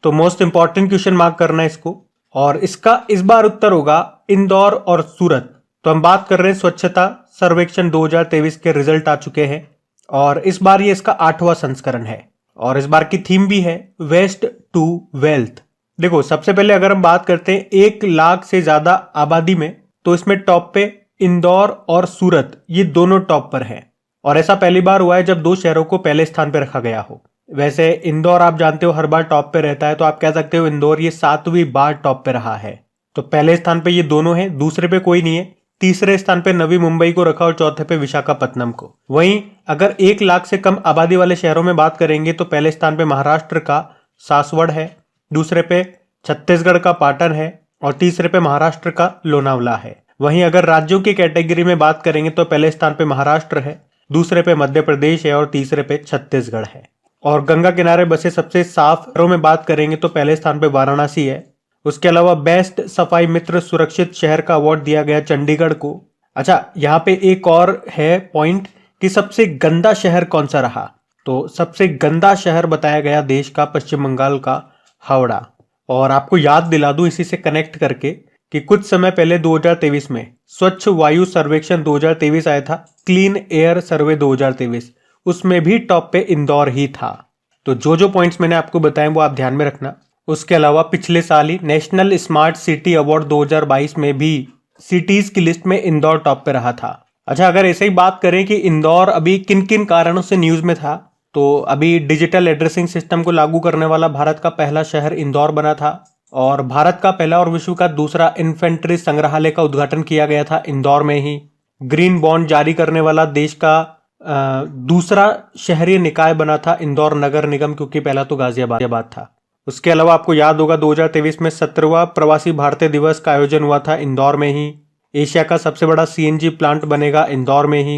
तो मोस्ट इंपॉर्टेंट क्वेश्चन मार्क करना है इसको। और इसका इस बार उत्तर होगा इंदौर और सूरत। तो हम बात कर रहे हैं स्वच्छता सर्वेक्षण 2023 के रिजल्ट आ चुके हैं और इस बार ये इसका 8वां संस्करण है। और इस बार की थीम भी है वेस्ट टू वेल्थ। देखो, सबसे पहले अगर हम बात करते हैं 1 लाख से ज्यादा आबादी में, तो इसमें टॉप पे इंदौर और सूरत, ये दोनों टॉप पर हैं। और ऐसा पहली बार हुआ है जब 2 शहरों को पहले स्थान पर रखा गया हो। वैसे इंदौर आप जानते हो हर बार टॉप पे रहता है, तो आप कह सकते हो इंदौर ये 7वीं बार टॉप पे रहा है। तो पहले स्थान पे ये दोनों हैं, दूसरे पे कोई नहीं है। तीसरे स्थान पे नवी मुंबई को रखा और चौथे पे विशाखापत्तनम को। वहीं अगर 1 लाख से कम आबादी वाले शहरों में बात करेंगे तो पहले स्थान पे महाराष्ट्र का सासवड़ है, दूसरे पे छत्तीसगढ़ का पाटन है और तीसरे पे महाराष्ट्र का लोनावला है। वहीं अगर राज्यों की कैटेगरी में बात करेंगे तो पहले स्थान पे महाराष्ट्र है, दूसरे पे मध्य प्रदेश है और तीसरे पे छत्तीसगढ़ है। और गंगा किनारे बसे सबसे साफ शहरों में बात करेंगे तो पहले स्थान पे वाराणसी है। उसके अलावा बेस्ट सफाई मित्र सुरक्षित शहर का अवार्ड दिया गया चंडीगढ़ को। अच्छा, यहाँ पे एक और है पॉइंट कि सबसे गंदा शहर कौन सा रहा, तो सबसे गंदा शहर बताया गया देश का पश्चिम बंगाल का हावड़ा। और आपको याद दिला दूं इसी से कनेक्ट करके कि कुछ समय पहले 2023 में स्वच्छ वायु सर्वेक्षण 2023 आया था, क्लीन एयर सर्वे 2023, उसमें भी टॉप पे इंदौर ही था। तो जो पॉइंट्स मैंने आपको बताए वो आप ध्यान में रखना। उसके अलावा पिछले साल ही नेशनल स्मार्ट सिटी अवार्ड 2022 में भी सिटीज की लिस्ट में इंदौर टॉप पे रहा था। अच्छा, अगर ऐसे ही बात करें कि इंदौर अभी किन किन कारणों से न्यूज में था, तो अभी डिजिटल एड्रेसिंग सिस्टम को लागू करने वाला भारत का पहला शहर इंदौर बना था और भारत का पहला और विश्व का दूसरा इन्फेंट्री संग्रहालय का उद्घाटन किया गया था इंदौर में ही। ग्रीन बॉन्ड जारी करने वाला देश का दूसरा शहरी निकाय बना था इंदौर नगर निगम, क्योंकि पहला तो गाजियाबाद था। उसके अलावा आपको याद होगा 2023 में 17वां प्रवासी भारतीय दिवस का आयोजन हुआ था इंदौर में ही। एशिया का सबसे बड़ा सीएनजी प्लांट बनेगा इंदौर में ही।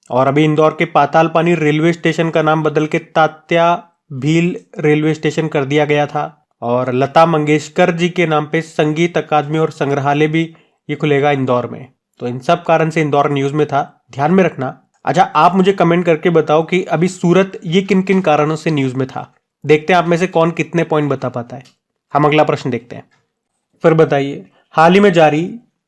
और अभी इंदौर के पाताल पानी रेलवे स्टेशन का नाम बदल के तात्या भील रेलवे स्टेशन कर दिया गया था। और लता मंगेशकर जी के नाम पे संगीत अकादमी और संग्रहालय भी ये खुलेगा इंदौर में। तो इन सब कारण से इंदौर न्यूज में था, ध्यान में रखना। अच्छा, आप मुझे कमेंट करके बताओ कि अभी सूरत ये किन किन कारणों से न्यूज में था। देखते हैं आप में से कौन कितने पॉइंट बता पाता है। हम अगला प्रश्न देखते हैं। फिर बताइए, हाल ही में जारी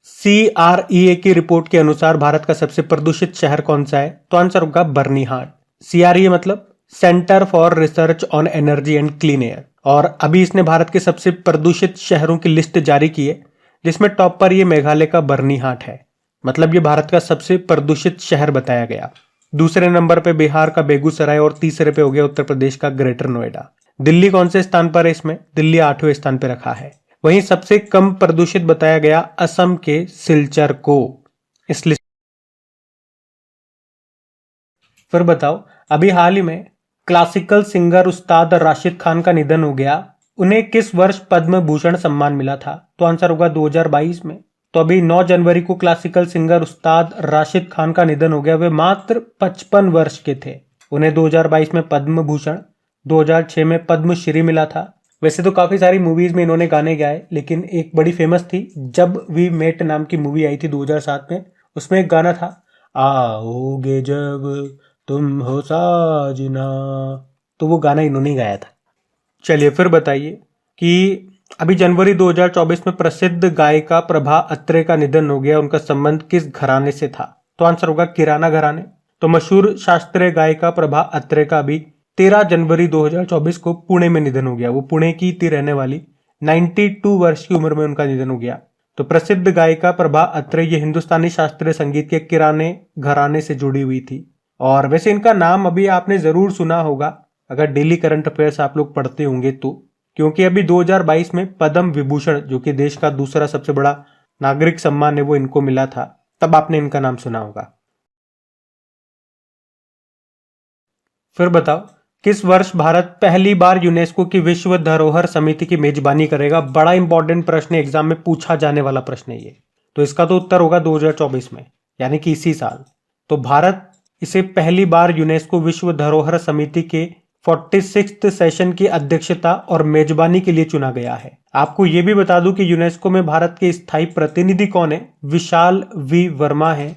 CREA की रिपोर्ट के अनुसार भारत का सबसे प्रदूषित शहर कौन सा है, तो आंसर होगा बर्निहाट। CREA मतलब centre for research on energy and clean air. और अभी इसने भारत के सबसे प्रदूषित शहरों की लिस्ट जारी की है, जिसमें टॉप पर ये मेघालय का बर्निहाट है, मतलब ये भारत का सबसे प्रदूषित शहर बताया गया। दूसरे नंबर पे बिहार का बेगूसराय और तीसरे पे हो गया उत्तर प्रदेश का ग्रेटर नोएडा। दिल्ली कौन से स्थान पर है इसमें, दिल्ली 8वें स्थान पे रखा है। वहीं सबसे कम प्रदूषित बताया गया असम के सिलचर को इस लिस्ट। फिर बताओ, अभी हाल ही में क्लासिकल सिंगर उस्ताद राशिद खान का निधन हो गया। उन्हें किस वर्ष पद्म भूषण सम्मान मिला था, तो आंसर होगा 2022 में। तो अभी 9 जनवरी को क्लासिकल सिंगर उस्ताद राशिद खान का निधन हो गया। वे मात्र 55 वर्ष के थे। उन्हें 2022 में पद्म भूषण, 2006 में पद्मश्री मिला था। वैसे तो काफी सारी मूवीज में इन्होंने गाने गाए, लेकिन एक बड़ी फेमस थी जब वी मेट नाम की मूवी आई थी 2007 में। उसमें एक गाना था, आओगे जब तुम हो साजना, तो वो गाना इन्होंने गाया था। चलिए फिर बताइए कि अभी जनवरी 2024 में प्रसिद्ध गायिका प्रभा अत्रे का निधन हो गया। उनका संबंध किस घराने से था, तो आंसर होगा किराना घराने। तो मशहूर शास्त्रीय गायिका प्रभा अत्रे का भी 13 जनवरी 2024 को पुणे में निधन हो गया। वो पुणे की थी रहने वाली। 92 वर्ष की उम्र में उनका निधन हो गया। तो प्रसिद्ध गायिका प्रभा अत्रे ये हिंदुस्तानी शास्त्रीय संगीत के किराने घराने से जुड़ी हुई थी। और वैसे इनका नाम अभी आपने जरूर सुना होगा अगर डेली करंट अफेयर्स आप लोग पढ़ते होंगे तो, क्योंकि अभी 2022 में पद्म विभूषण, जो कि देश का दूसरा सबसे बड़ा नागरिक सम्मान है, वो इनको मिला था। तब आपने इनका नाम सुना होगा। फिर बताओ, किस वर्ष भारत पहली बार यूनेस्को की विश्व धरोहर समिति की मेजबानी करेगा। बड़ा इंपॉर्टेंट प्रश्न है, एग्जाम में पूछा जाने वाला प्रश्न है ये। तो इसका तो उत्तर होगा 2024 में, यानी कि इसी साल। तो भारत इसे पहली बार यूनेस्को विश्व धरोहर समिति के 46th सेशन की अध्यक्षता और मेजबानी के लिए चुना गया है। आपको यह भी बता दूं कि यूनेस्को में भारत के स्थायी प्रतिनिधि कौन है, विशाल वी वर्मा है।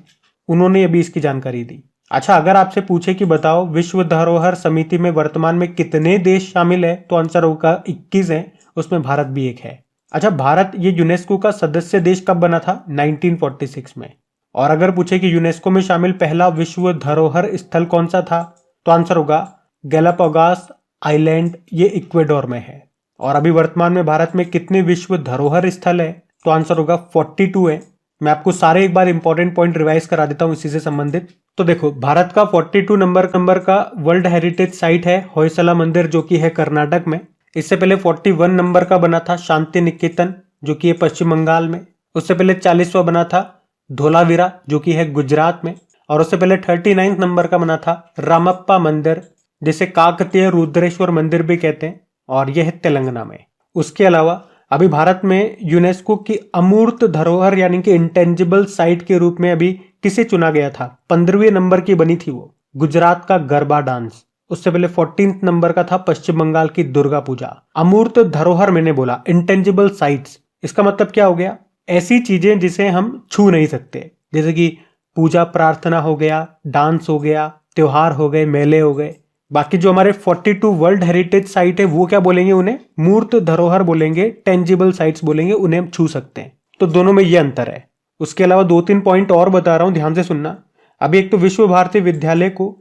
उन्होंने अभी इसकी जानकारी दी। अच्छा, अगर आपसे पूछे कि बताओ विश्व धरोहर समिति में वर्तमान में कितने देश शामिल है, तो आंसर होगा 21 है। उसमें भारत भी एक है। अच्छा, भारत ये यूनेस्को का सदस्य देश कब बना था, 1946 में। और अगर पूछे कि यूनेस्को में शामिल पहला विश्व धरोहर स्थल कौन सा था, तो आंसर होगा गैलापागोस आइलैंड, ये इक्वेडोर में है। और अभी वर्तमान में भारत में कितने विश्व धरोहर स्थल है, तो आंसर होगा 42 है। मैं आपको सारे एक बार इंपॉर्टेंट पॉइंट रिवाइज करा देता हूं इसी से संबंधित। तो देखो, भारत का 42 नंबर का वर्ल्ड हेरिटेज साइट है होयसला मंदिर, जो कि है कर्नाटक में। इससे पहले 41 नंबर का बना था शांति निकेतन, जो कि है पश्चिम बंगाल में। उससे पहले 40वां बना था धोलावीरा जो कि है गुजरात में, और उससे पहले 39 नंबर का बना था रामप्पा मंदिर, जिसे काकतीय रुद्रेश्वर मंदिर भी कहते हैं, और यह है तेलंगाना में। उसके अलावा अभी भारत में यूनेस्को की अमूर्त धरोहर यानी कि इंटेंजिबल साइट के रूप में अभी किसे चुना गया था? 15वें नंबर की बनी थी वो, गुजरात का गरबा डांस। उससे पहले 14 नंबर का था पश्चिम बंगाल की दुर्गा पूजा। अमूर्त धरोहर मैंने बोला, इंटेंजिबल साइट्स, इसका मतलब क्या हो गया? ऐसी चीजें जिसे हम छू नहीं सकते, जैसे कि पूजा प्रार्थना हो गया, डांस हो गया, त्योहार हो गए, मेले हो गए। बाकी जो हमारे 42 वर्ल्ड हेरिटेज साइट है वो क्या बोलेंगे? उन्हें मूर्त धरोहर बोलेंगे, टेंजिबल साइट्स बोलेंगे, उन्हें हम छू सकते हैं। तो दोनों में ये अंतर है। उसके अलावा 2-3 पॉइंट और बता रहा हूं, ध्यान से सुनना। अभी एक तो विश्व भारती विद्यालय को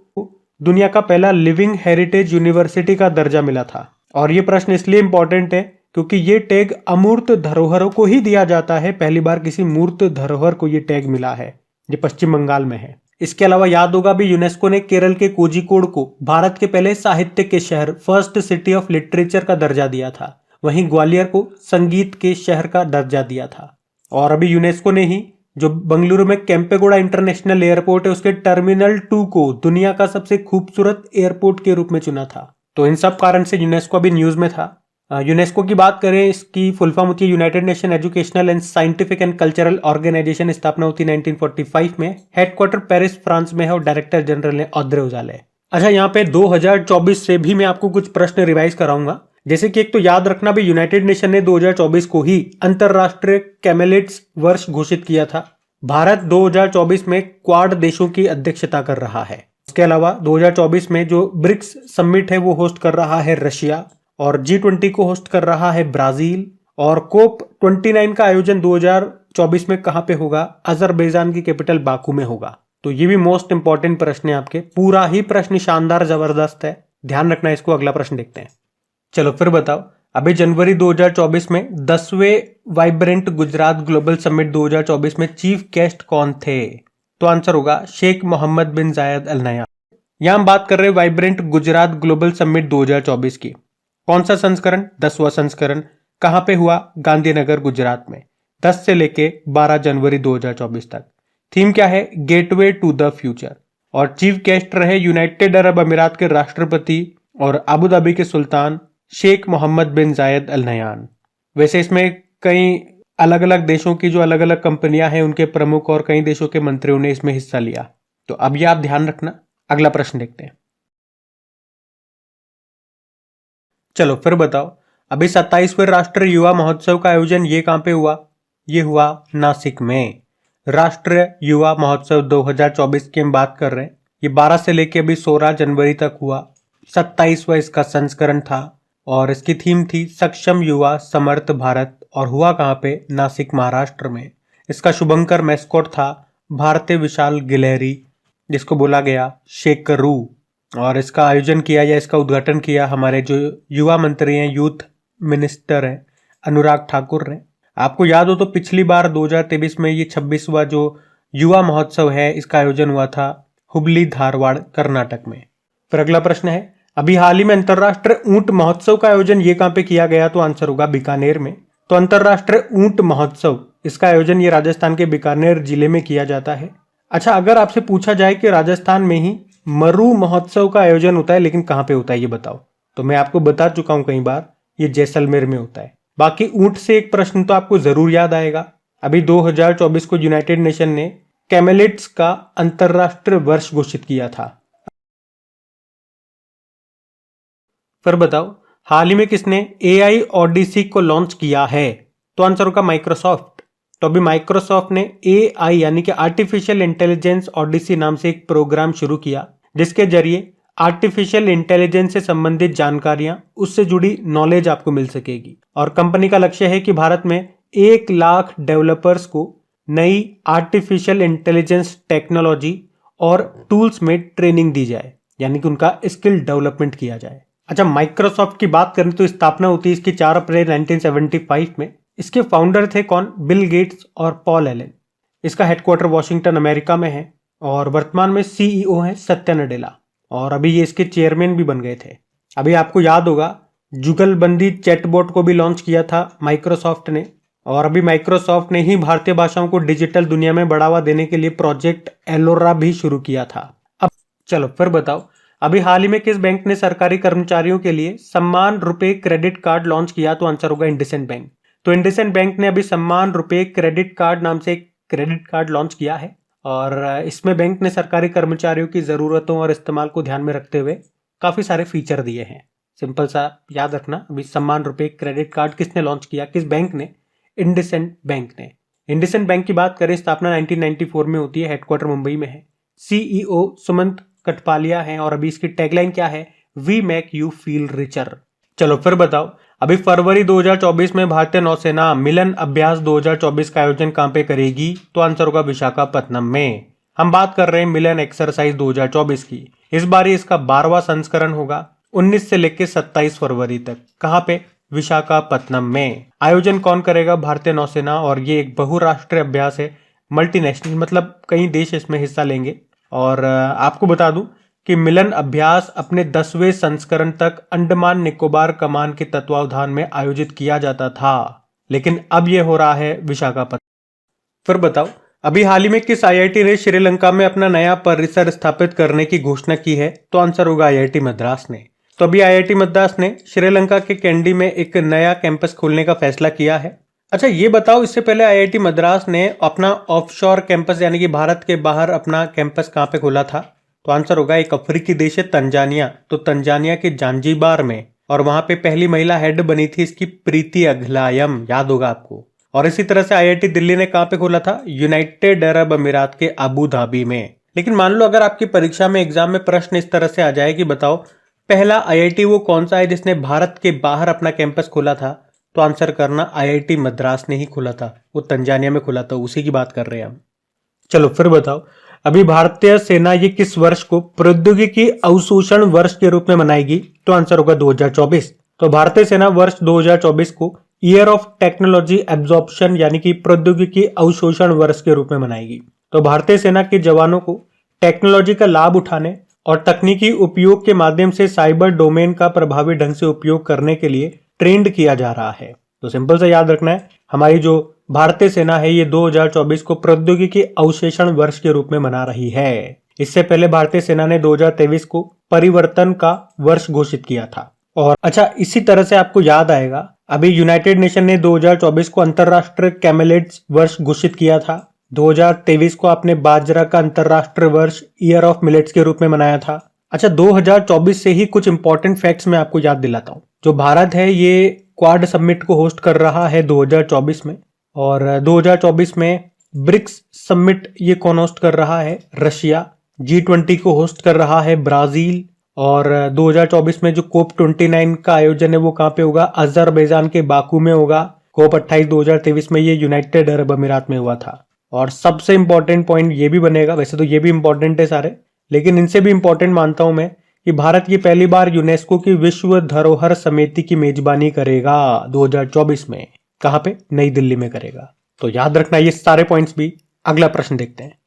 दुनिया का पहला लिविंग हेरिटेज यूनिवर्सिटी का दर्जा मिला था, और ये प्रश्न इसलिए इंपॉर्टेंट है क्योंकि ये टैग अमूर्त धरोहरों को ही दिया जाता है। पहली बार किसी मूर्त धरोहर को ये टैग मिला है, ये पश्चिम बंगाल में है। इसके अलावा याद होगा भी यूनेस्को ने केरल के कोझिकोड को भारत के पहले साहित्य के शहर, फर्स्ट सिटी ऑफ लिटरेचर का दर्जा दिया था। वहीं ग्वालियर को संगीत के शहर का दर्जा दिया था। और अभी यूनेस्को ने ही जो बंगलुरु में केम्पेगौड़ा इंटरनेशनल एयरपोर्ट है उसके टर्मिनल 2 को दुनिया का सबसे खूबसूरत एयरपोर्ट के रूप में चुना था। तो इन सब कारण से यूनेस्को अभी न्यूज में था। यूनेस्को की बात करें, इसकी फुल फॉर्म होती है united nation educational and scientific and cultural organisation. स्थापना होती है 1945 में। हेडक्वार्टर पेरिस फ्रांस में है और डायरेक्टर जनरल है ऑद्रे अज़ौले। अच्छा, यहाँ पे 2024 से भी मैं आपको कुछ प्रश्न रिवाइज कराऊंगा। जैसे कि एक तो याद रखना भी, यूनाइटेड नेशन ने 2024 को ही अंतरराष्ट्रीय कैमेलिड्स वर्ष घोषित किया था। भारत 2024 में क्वाड देशों की अध्यक्षता कर रहा है। इसके अलावा 2024 में जो ब्रिक्स समिट है वो होस्ट कर रहा है रशिया, और G20 को होस्ट कर रहा है ब्राजील, और कोप 29 का आयोजन 2024 में कहां पे होगा? अजरबैजान की कैपिटल बाकू में होगा। तो ये भी मोस्ट इंपॉर्टेंट प्रश्न है आपके। पूरा ही प्रश्न शानदार जबरदस्त है, ध्यान रखना इसको। अगला प्रश्न देखते हैं। चलो फिर बताओ, अभी जनवरी 2024 में 10वें वाइब्रेंट गुजरात ग्लोबल समिट 2024 में चीफ गेस्ट कौन थे? तो आंसर होगा शेख मोहम्मद बिन जायद अल नहयान। यहां हम बात कर रहे हैं वाइब्रेंट गुजरात ग्लोबल समिट 2024 की। कौन सा संस्करण? 10वां संस्करण। कहां पे हुआ? गांधीनगर गुजरात में, 10 से लेके 12 जनवरी 2024 तक। थीम क्या है? Gateway to the future. और चीफ गेस्ट रहे यूनाइटेड अरब अमीरात के राष्ट्रपति और अबू धाबी के सुल्तान शेख मोहम्मद बिन जायद अल नहयान। वैसे इसमें कई अलग अलग देशों की जो अलग अलग कंपनियां हैं उनके प्रमुख और कई देशों के मंत्रियों ने इसमें हिस्सा लिया। तो अब ये आप ध्यान रखना। अगला प्रश्न देखते हैं। चलो फिर बताओ, अभी 27वें राष्ट्रीय युवा महोत्सव का आयोजन ये कहां पे हुआ? ये हुआ नासिक में। राष्ट्रीय युवा महोत्सव 2024 की हम बात कर रहे हैं। ये 12 से लेके अभी 16 जनवरी तक हुआ। 27वां इसका संस्करण था और इसकी थीम थी सक्षम युवा समर्थ भारत, और हुआ कहां पे? नासिक महाराष्ट्र में। इसका शुभंकर मैस्कॉट था भारतीय विशाल गिलहरी, जिसको बोला गया शेकरू। और इसका आयोजन किया या इसका उद्घाटन किया हमारे जो युवा मंत्री हैं, यूथ मिनिस्टर हैं, अनुराग ठाकुर ने। आपको याद हो तो पिछली बार 2023 में ये 26वां जो युवा महोत्सव है इसका आयोजन हुआ था हुबली धारवाड़ कर्नाटक में। फिर अगला प्रश्न है, अभी हाल ही में अंतरराष्ट्रीय ऊंट महोत्सव का आयोजन ये कहां पे किया गया? तो आंसर होगा बीकानेर में। तो अंतरराष्ट्रीय ऊंट महोत्सव, इसका आयोजन ये राजस्थान के बीकानेर जिले में किया जाता है। अच्छा, अगर आपसे पूछा जाए कि राजस्थान में ही मरु महोत्सव का आयोजन होता है, लेकिन कहां पे होता है ये बताओ, तो मैं आपको बता चुका हूं कई बार, ये जैसलमेर में होता है। बाकी ऊंट से एक प्रश्न तो आपको जरूर याद आएगा। अभी 2024 को यूनाइटेड नेशन ने कैमेलिड्स का अंतरराष्ट्रीय वर्ष घोषित किया था। फिर बताओ, हाल ही में किसने AI ओडिसी को लॉन्च किया है? तो आंसर होगा माइक्रोसॉफ्ट। तो अभी माइक्रोसॉफ्ट ने AI यानी कि आर्टिफिशियल इंटेलिजेंस ओडिसी नाम से एक प्रोग्राम शुरू किया, जिसके जरिए आर्टिफिशियल इंटेलिजेंस से संबंधित जानकारियां, उससे जुड़ी नॉलेज आपको मिल सकेगी। और कंपनी का लक्ष्य है कि भारत में 1 लाख डेवलपर्स को नई आर्टिफिशियल इंटेलिजेंस टेक्नोलॉजी और टूल्स में ट्रेनिंग दी जाए, यानी कि उनका स्किल डेवलपमेंट किया जाए। अच्छा, माइक्रोसॉफ्ट की बात करें तो स्थापना होती है इसकी 4 अप्रैल 1975 में। इसके फाउंडर थे कौन? बिल गेट्स और पॉल एलन। इसका हेडक्वार्टर वॉशिंगटन अमेरिका में है और वर्तमान में CEO है सत्या नडेला, और अभी ये इसके चेयरमैन भी बन गए थे। अभी आपको याद होगा जुगलबंदी चैटबॉट को भी लॉन्च किया था माइक्रोसॉफ्ट ने, और अभी माइक्रोसॉफ्ट ने ही भारतीय भाषाओं को डिजिटल दुनिया में बढ़ावा देने के लिए प्रोजेक्ट एलोरा भी शुरू किया था। अब चलो फिर बताओ, अभी हाल ही में किस बैंक ने सरकारी कर्मचारियों के लिए सम्मान रुपए क्रेडिट कार्ड लॉन्च किया? तो आंसर होगा इंडसइंड बैंक। तो इंडसइंड बैंक ने अभी सम्मान रुपए क्रेडिट कार्ड नाम से एक क्रेडिट कार्ड लॉन्च किया है और इसमें बैंक ने सरकारी कर्मचारियों की जरूरतों और इस्तेमाल को ध्यान में रखते हुए काफी सारे फीचर दिए हैं। सिंपल सा याद रखना, अभी सम्मान रुपए क्रेडिट कार्ड किसने लॉन्च किया, किस बैंक ने? इंडसइंड बैंक ने। इंडसइंड बैंक की बात करें, स्थापना 1994 में होती है, हेडक्वार्टर मुंबई में है, सीईओ सुमंत कटपालिया है और अभी इसकी टैगलाइन क्या है? We make you feel richer. चलो फिर बताओ, अभी फरवरी 2024 में भारतीय नौसेना मिलन अभ्यास 2024 का आयोजन कहां पे करेगी? तो आंसर होगा विशाखापत्तनम में। हम बात कर रहे हैं मिलन एक्सरसाइज 2024 की। इस बार इसका 12वां संस्करण होगा, 19 से लेकर 27 फरवरी तक। कहां पे? विशाखापत्तनम में। आयोजन कौन करेगा? भारतीय नौसेना। और ये एक बहुराष्ट्रीय अभ्यास है, मल्टीनेशनल, मतलब कई देश इसमें हिस्सा लेंगे। और आपको बता दूं कि मिलन अभ्यास अपने 10वें संस्करण तक अंडमान निकोबार कमान के तत्वावधान में आयोजित किया जाता था, लेकिन अब यह हो रहा है विशाखापत्तनम। फिर बताओ, अभी हाल ही में किस आईआईटी ने श्रीलंका में अपना नया परिसर स्थापित करने की घोषणा की है? तो आंसर होगा आईआईटी मद्रास ने। तो अभी आईआईटी मद्रास ने श्रीलंका के कैंडी में एक नया कैंपस खोलने का फैसला किया है। अच्छा ये बताओ, इससे पहले आईआईटी मद्रास ने अपना ऑफशोर कैंपस यानी कि भारत के बाहर अपना कैंपस कहां पे खोला था? तो आंसर होगा एक अफ्रीकी देश है तंजानिया। तो तंजानिया के जांजीबार में, और वहां पे पहली महिला हेड बनी थी इसकी प्रीति अग्लायम, याद होगा आपको। और इसी तरह से आईआईटी दिल्ली ने कहां पे खोला था? यूनाइटेड अरब अमीरात के अबू धाबी में। लेकिन मान लो अगर आपकी परीक्षा में एग्जाम में प्रश्न इस तरह से आ जाए कि बताओ पहला आईआईटी वो कौन सा है जिसने भारत के बाहर अपना कैंपस खोला था? तो आंसर करना आईआईटी मद्रास ने ही खोला था, वो तंजानिया में खोला था, उसी की बात कर रहे हैं हम। चलो फिर बताओ, अभी भारतीय सेना ये किस वर्ष को प्रौद्योगिकी अवशोषण वर्ष के रूप में मनाएगी? तो आंसर होगा 2024। तो भारतीय सेना वर्ष 2024 को ईयर ऑफ टेक्नोलॉजी एब्जॉर्प्शन यानी कि प्रौद्योगिकी अवशोषण वर्ष के रूप में मनाएगी। तो भारतीय सेना के जवानों को टेक्नोलॉजी का लाभ उठाने और तकनीकी उपयोग के माध्यम से साइबर डोमेन का प्रभावी ढंग से उपयोग करने के लिए ट्रेंड किया जा रहा है। तो सिंपल से याद रखना है, हमारी जो भारतीय सेना है ये 2024 को प्रौद्योगिकी अवशोषण वर्ष के रूप में मना रही है। इससे पहले भारतीय सेना ने 2023 को परिवर्तन का वर्ष घोषित किया था। और अच्छा इसी तरह से आपको याद आएगा, अभी यूनाइटेड नेशन ने 2024 को अंतरराष्ट्रीय कैमेलेट्स वर्ष घोषित किया था। 2023 को आपने बाजरा का अंतरराष्ट्रीय वर्ष ईयर ऑफ मिलेट्स के रूप में मनाया था। अच्छा 2024 से ही कुछ इंपॉर्टेंट फैक्ट्स मैं आपको याद दिलाता हूँ। जो भारत है ये क्वाड समिट को होस्ट कर रहा है 2024 में, और 2024 में ब्रिक्स समिट ये कौन होस्ट कर रहा है? रशिया। G20 को होस्ट कर रहा है ब्राजील। और 2024 में जो कोप 29 का आयोजन है वो कहाँ पे होगा? अजरबैजान के बाकू में होगा। कोप 28 2023 में ये यूनाइटेड अरब अमीरात में हुआ था। और सबसे इंपॉर्टेंट पॉइंट ये भी बनेगा, वैसे तो ये भी इंपॉर्टेंट है सारे, लेकिन इनसे भी इंपॉर्टेंट मानता हूं मैं कि भारत की पहली बार यूनेस्को की विश्व धरोहर समिति की मेजबानी करेगा 2024 में। कहां पे? नई दिल्ली में करेगा। तो याद रखना ये सारे पॉइंट्स भी। अगला प्रश्न देखते हैं।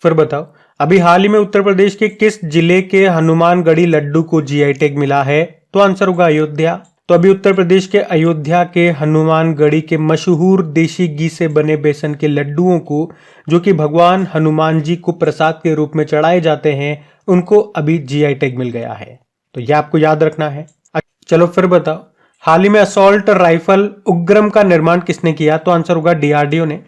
फिर बताओ, अभी हाल ही में उत्तर प्रदेश के किस जिले के हनुमानगढ़ी लड्डू को जीआई टैग मिला है? तो आंसर होगा अयोध्या। तो अभी उत्तर प्रदेश के अयोध्या के हनुमानगढ़ी के मशहूर देशी घी से बने बेसन के लड्डुओं को, जो कि भगवान हनुमान जी को प्रसाद के रूप में चढ़ाए जाते हैं, उनको अभी जीआई टैग मिल गया है। तो यह आपको याद रखना है। चलो फिर बताओ, हाल ही में असॉल्ट राइफल उग्रम का निर्माण किसने किया? तो आंसर होगा डीआरडीओ ने।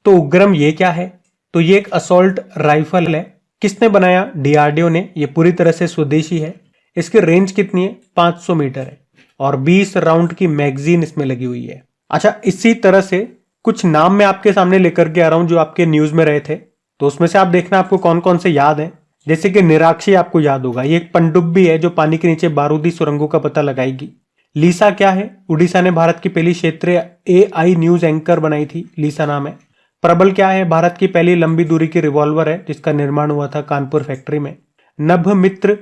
तो उग्रम ये क्या है? तो ये एक असॉल्ट राइफल है। किसने बनाया? डीआरडीओ ने। ये पूरी तरह से स्वदेशी है। इसकी रेंज कितनी है? 500 मीटर है और 20 राउंड की मैगजीन इसमें लगी हुई है। अच्छा इसी तरह से कुछ नाम मैं आपके सामने लेकर के आ रहा हूं जो आपके न्यूज में रहे थे, तो उसमें से आप देखना आपको कौन कौन से याद हैं। जैसे कि निराक्षी आपको याद होगा, ये एक पनडुब्बी है जो पानी के नीचे बारूदी सुरंगों का पता लगाएगी। लीसा क्या है? उड़ीसा ने भारत की पहली क्षेत्रीय एआई न्यूज एंकर बनाई थी, लीसा नाम है। प्रबल क्या है? भारत की पहली लंबी दूरी की रिवॉल्वर है जिसका निर्माण हुआ था कानपुर फैक्ट्री में। नभ मित्र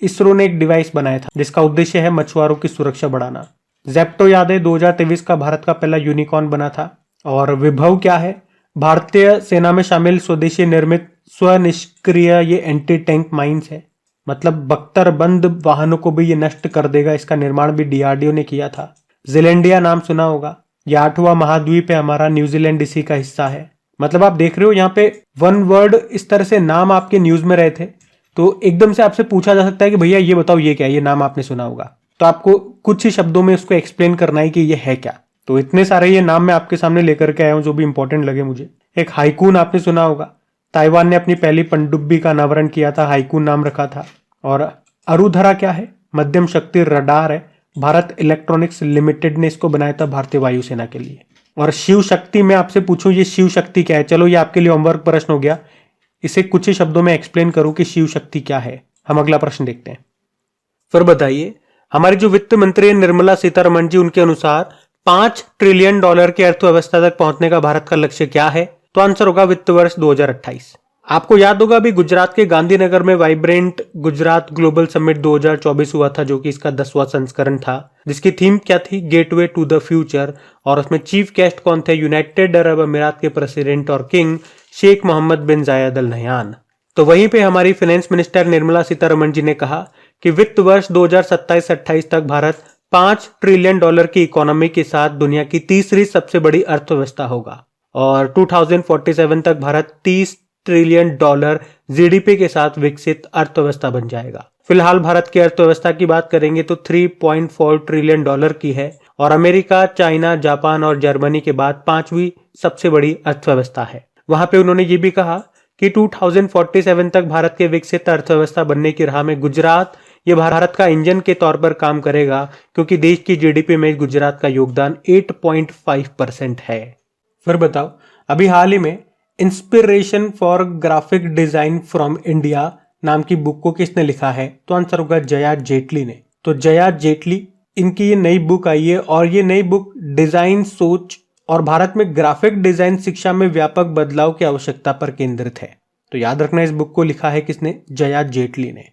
इसरो ने एक डिवाइस बनाया था जिसका उद्देश्य है मछुआरों की सुरक्षा बढ़ाना। जेप्टो याद है 2023 का भारत का पहला यूनिकॉर्न बना था। और विभव क्या है? भारतीय सेना में शामिल स्वदेशी निर्मित स्वनिष्क्रिय ये एंटी टैंक माइंस है, मतलब बख्तरबंद वाहनों को भी ये नष्ट कर देगा। इसका निर्माण भी डीआरडीओ ने किया था। जिलेंडिया नाम सुना होगा, ये 8वां महाद्वीप है हमारा, न्यूजीलैंड इसी का हिस्सा है। मतलब आप देख रहे हो यहाँ पे वन वर्ड इस तरह से नाम आपके न्यूज में रहे थे तो एकदम से आपसे पूछा जा सकता है कि भैया ये बताओ ये क्या है, ये नाम आपने सुना होगा, तो आपको कुछ ही शब्दों में उसको एक्सप्लेन करना है कि ये है क्या। तो इतने सारे ये नाम मैं आपके सामने लेकर के आया हूं जो भी इंपॉर्टेंट लगे मुझे। एक हाइकून आपने सुना होगा, ताइवान ने अपनी पहली पनडुब्बी का अनावरण किया था, हाइकून नाम रखा था। और अरुधरा क्या है, मध्यम शक्ति रडार है, भारत इलेक्ट्रॉनिक्स लिमिटेड ने इसको बनाया था भारतीय वायुसेना के लिए। और शिव शक्ति मैं आपसे पूछूं ये शिव शक्ति क्या है, चलो ये आपके लिए होमवर्क प्रश्न हो गया, इसे कुछ ही शब्दों में एक्सप्लेन करूं कि शिव शक्ति क्या है। हम अगला प्रश्न देखते हैं। फिर बताइए, हमारी जो वित्त मंत्री है निर्मला सीतारमण जी, उनके अनुसार 5 ट्रिलियन डॉलर की अर्थव्यवस्था तक पहुंचने का भारत का लक्ष्य क्या है? तो आंसर होगा वित्त वर्ष 2028। आपको याद होगा अभी गुजरात के गांधीनगर में वाइब्रेंट गुजरात ग्लोबल समिट 2024 हुआ था, जो कि इसका 10वां संस्करण था, जिसकी थीम क्या थी, गेटवे टू द फ्यूचर। और उसमें चीफ गेस्ट कौन थे, यूनाइटेड अरब अमीरात के प्रेसिडेंट और किंग शेख मोहम्मद बिन जायद अल नहयान। तो वहीं पे हमारी फाइनेंस मिनिस्टर निर्मला सीतारमण जी ने कहा कि वित्त वर्ष 2027-28 तक भारत 5 ट्रिलियन डॉलर की इकोनॉमी के साथ दुनिया की तीसरी सबसे बड़ी अर्थव्यवस्था होगा और 2047 तक भारत 30 ट्रिलियन डॉलर जीडीपी के साथ विकसित अर्थव्यवस्था बन जाएगा। फिलहाल भारत की अर्थव्यवस्था की बात करेंगे तो 3.4 ट्रिलियन डॉलर की है और अमेरिका, चाइना, जापान और जर्मनी के बाद 5वीं सबसे बड़ी अर्थव्यवस्था है। वहां पे उन्होंने ये भी कहा कि 2047 तक भारत के विकसित अर्थव्यवस्था बनने की राह में गुजरात ये भारत का इंजन के तौर पर काम करेगा, क्योंकि देश की जीडीपी में गुजरात का योगदान 8.5% है। फिर बताओ, अभी हाल ही में inspiration for graphic design from India नाम की बुक को किसने लिखा है? तो आंसर होगा जया जेटली ने। तो जया जेटली, इनकी ये नई बुक आई है और ये नई बुक डिजाइन सोच और भारत में ग्राफिक डिजाइन शिक्षा में व्यापक बदलाव की आवश्यकता पर केंद्रित है। तो याद रखना इस बुक को लिखा है किसने, जया जेटली ने।